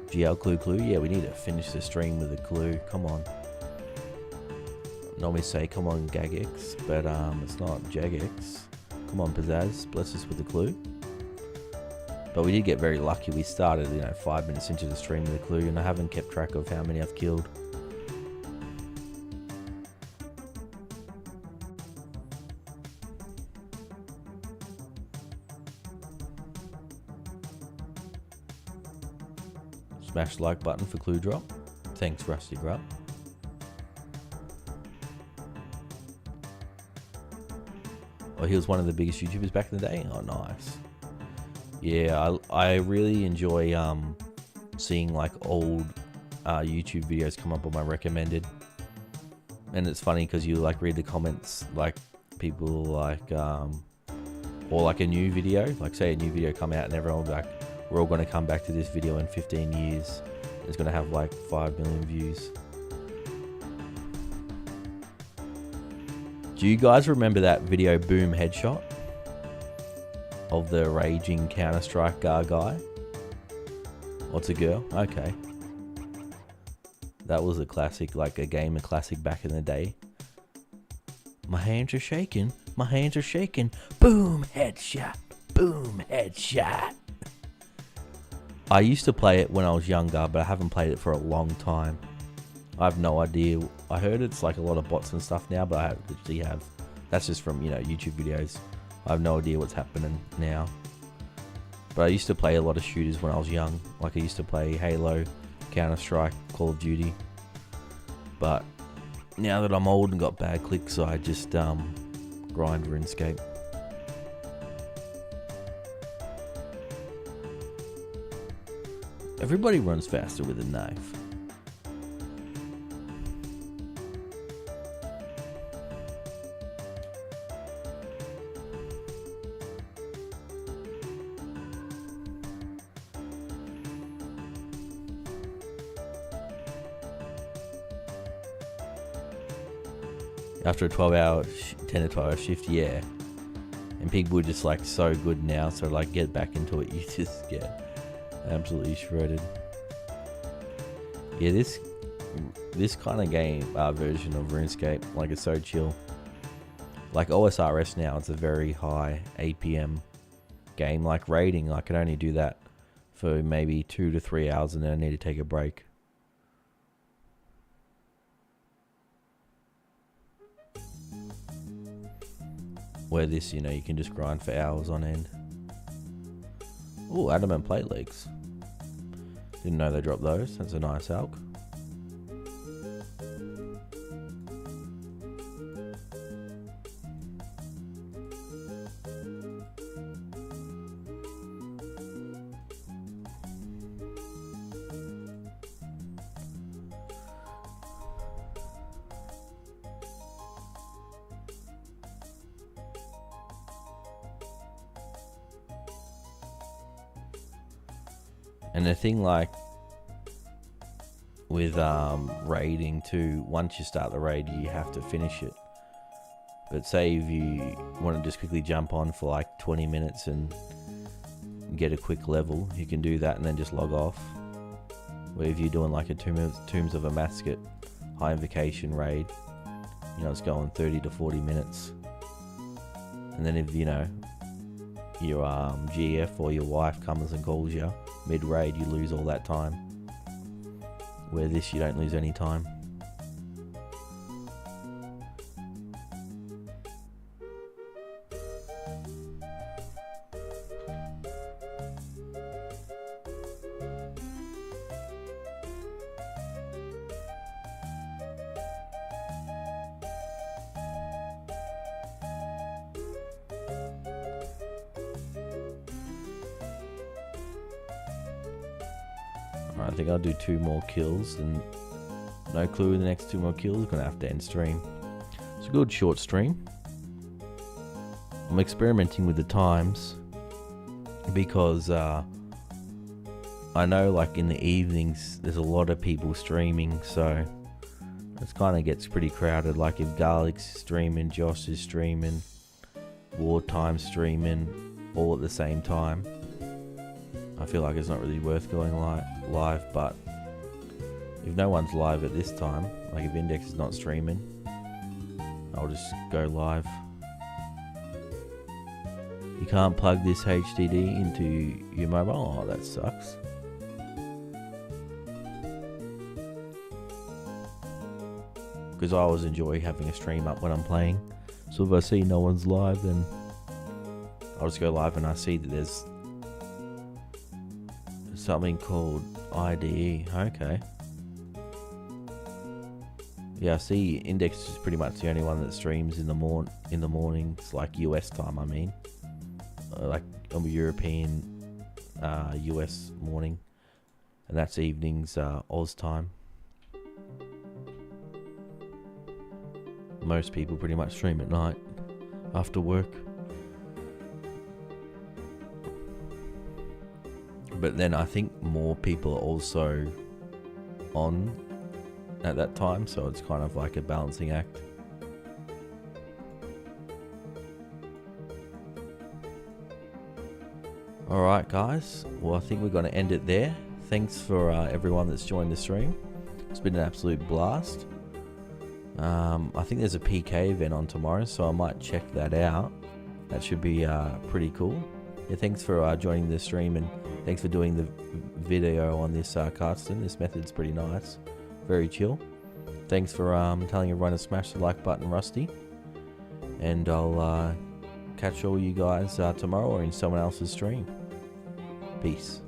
GL clue. Yeah, we need to finish the stream with a clue. Come on. Normally say, come on, Gagex, but it's not Jagex. Come on, Pizzazz, bless us with a clue. But we did get very lucky. We started, 5 minutes into the stream with a clue, and I haven't kept track of how many I've killed. Smash the like button for Clue Drop. Thanks, Rusty Grub. Oh, he was one of the biggest YouTubers back in the day? Oh, nice. Yeah, I really enjoy seeing like old YouTube videos come up on my recommended. And it's funny because you like read the comments, like people like, or like a new video, like say a new video come out and everyone will be like, we're all going to come back to this video in 15 years. It's going to have like 5 million views. Do you guys remember that video boom headshot of the raging Counter-Strike guy? What's a girl? Okay. That was a classic, like a gamer classic back in the day. My hands are shaking. My hands are shaking. Boom headshot. Boom headshot. I used to play it when I was younger, but I haven't played it for a long time. I have no idea. I heard it's like a lot of bots and stuff now, but I literally have. That's just from, you know, YouTube videos. I have no idea what's happening now. But I used to play a lot of shooters when I was young. Like I used to play Halo, Counter-Strike, Call of Duty. But now that I'm old and got bad clicks, I just grind RuneScape. Everybody runs faster with a knife. After a 12-hour, 10 to 12 hour shift, yeah. And people are just like so good now, so like get back into it, you just get absolutely shredded. Yeah, this kind of game version of RuneScape, like it's so chill. Like OSRS now, it's a very high APM game. Like raiding, I can only do that for maybe 2 to 3 hours, and then I need to take a break. Where this, you know, you can just grind for hours on end. Oh, adamant plate legs. Didn't know they dropped those. That's a nice elk. And the thing like with raiding too, once you start the raid you have to finish it. But say if you want to just quickly jump on for like 20 minutes and get a quick level, you can do that and then just log off. Where if you're doing like a Tombs of a Mascot high invocation raid, you know, it's going 30 to 40 minutes. And then if, you know, your GF or your wife comes and calls you mid-raid, you lose all that time. Where this, you don't lose any time. I think I'll do 2 more kills, and no clue the next 2 more kills. Gonna have to end stream. It's a good short stream. I'm experimenting with the times because I know like in the evenings there's a lot of people streaming, so it kind of gets pretty crowded. Like if Garlic's streaming, Josh is streaming, Wartime streaming, all at the same time, I feel like it's not really worth going live. But if no one's live at this time, like if Index is not streaming, I'll just go live. You can't plug this HDD into your mobile. Oh, that sucks. Because I always enjoy having a stream up when I'm playing. So if I see no one's live, then I'll just go live and I see that there's something called IDE. Okay. Yeah, I see Index is pretty much the only one that streams in the mornings, like US time. I mean, like European, US morning, and that's evenings, Oz time. Most people pretty much stream at night after work. But then I think more people are also on at that time, so it's kind of like a balancing act. Alright guys, well I think we're going to end it there. Thanks for everyone that's joined the stream. It's been an absolute blast. I think there's a PK event on tomorrow, so I might check that out. That should be pretty cool. Yeah, thanks for joining the stream, and thanks for doing the video on this Cardston. This method's pretty nice, very chill. Thanks for telling everyone to smash the like button, Rusty. And I'll catch all you guys tomorrow or in someone else's stream. Peace.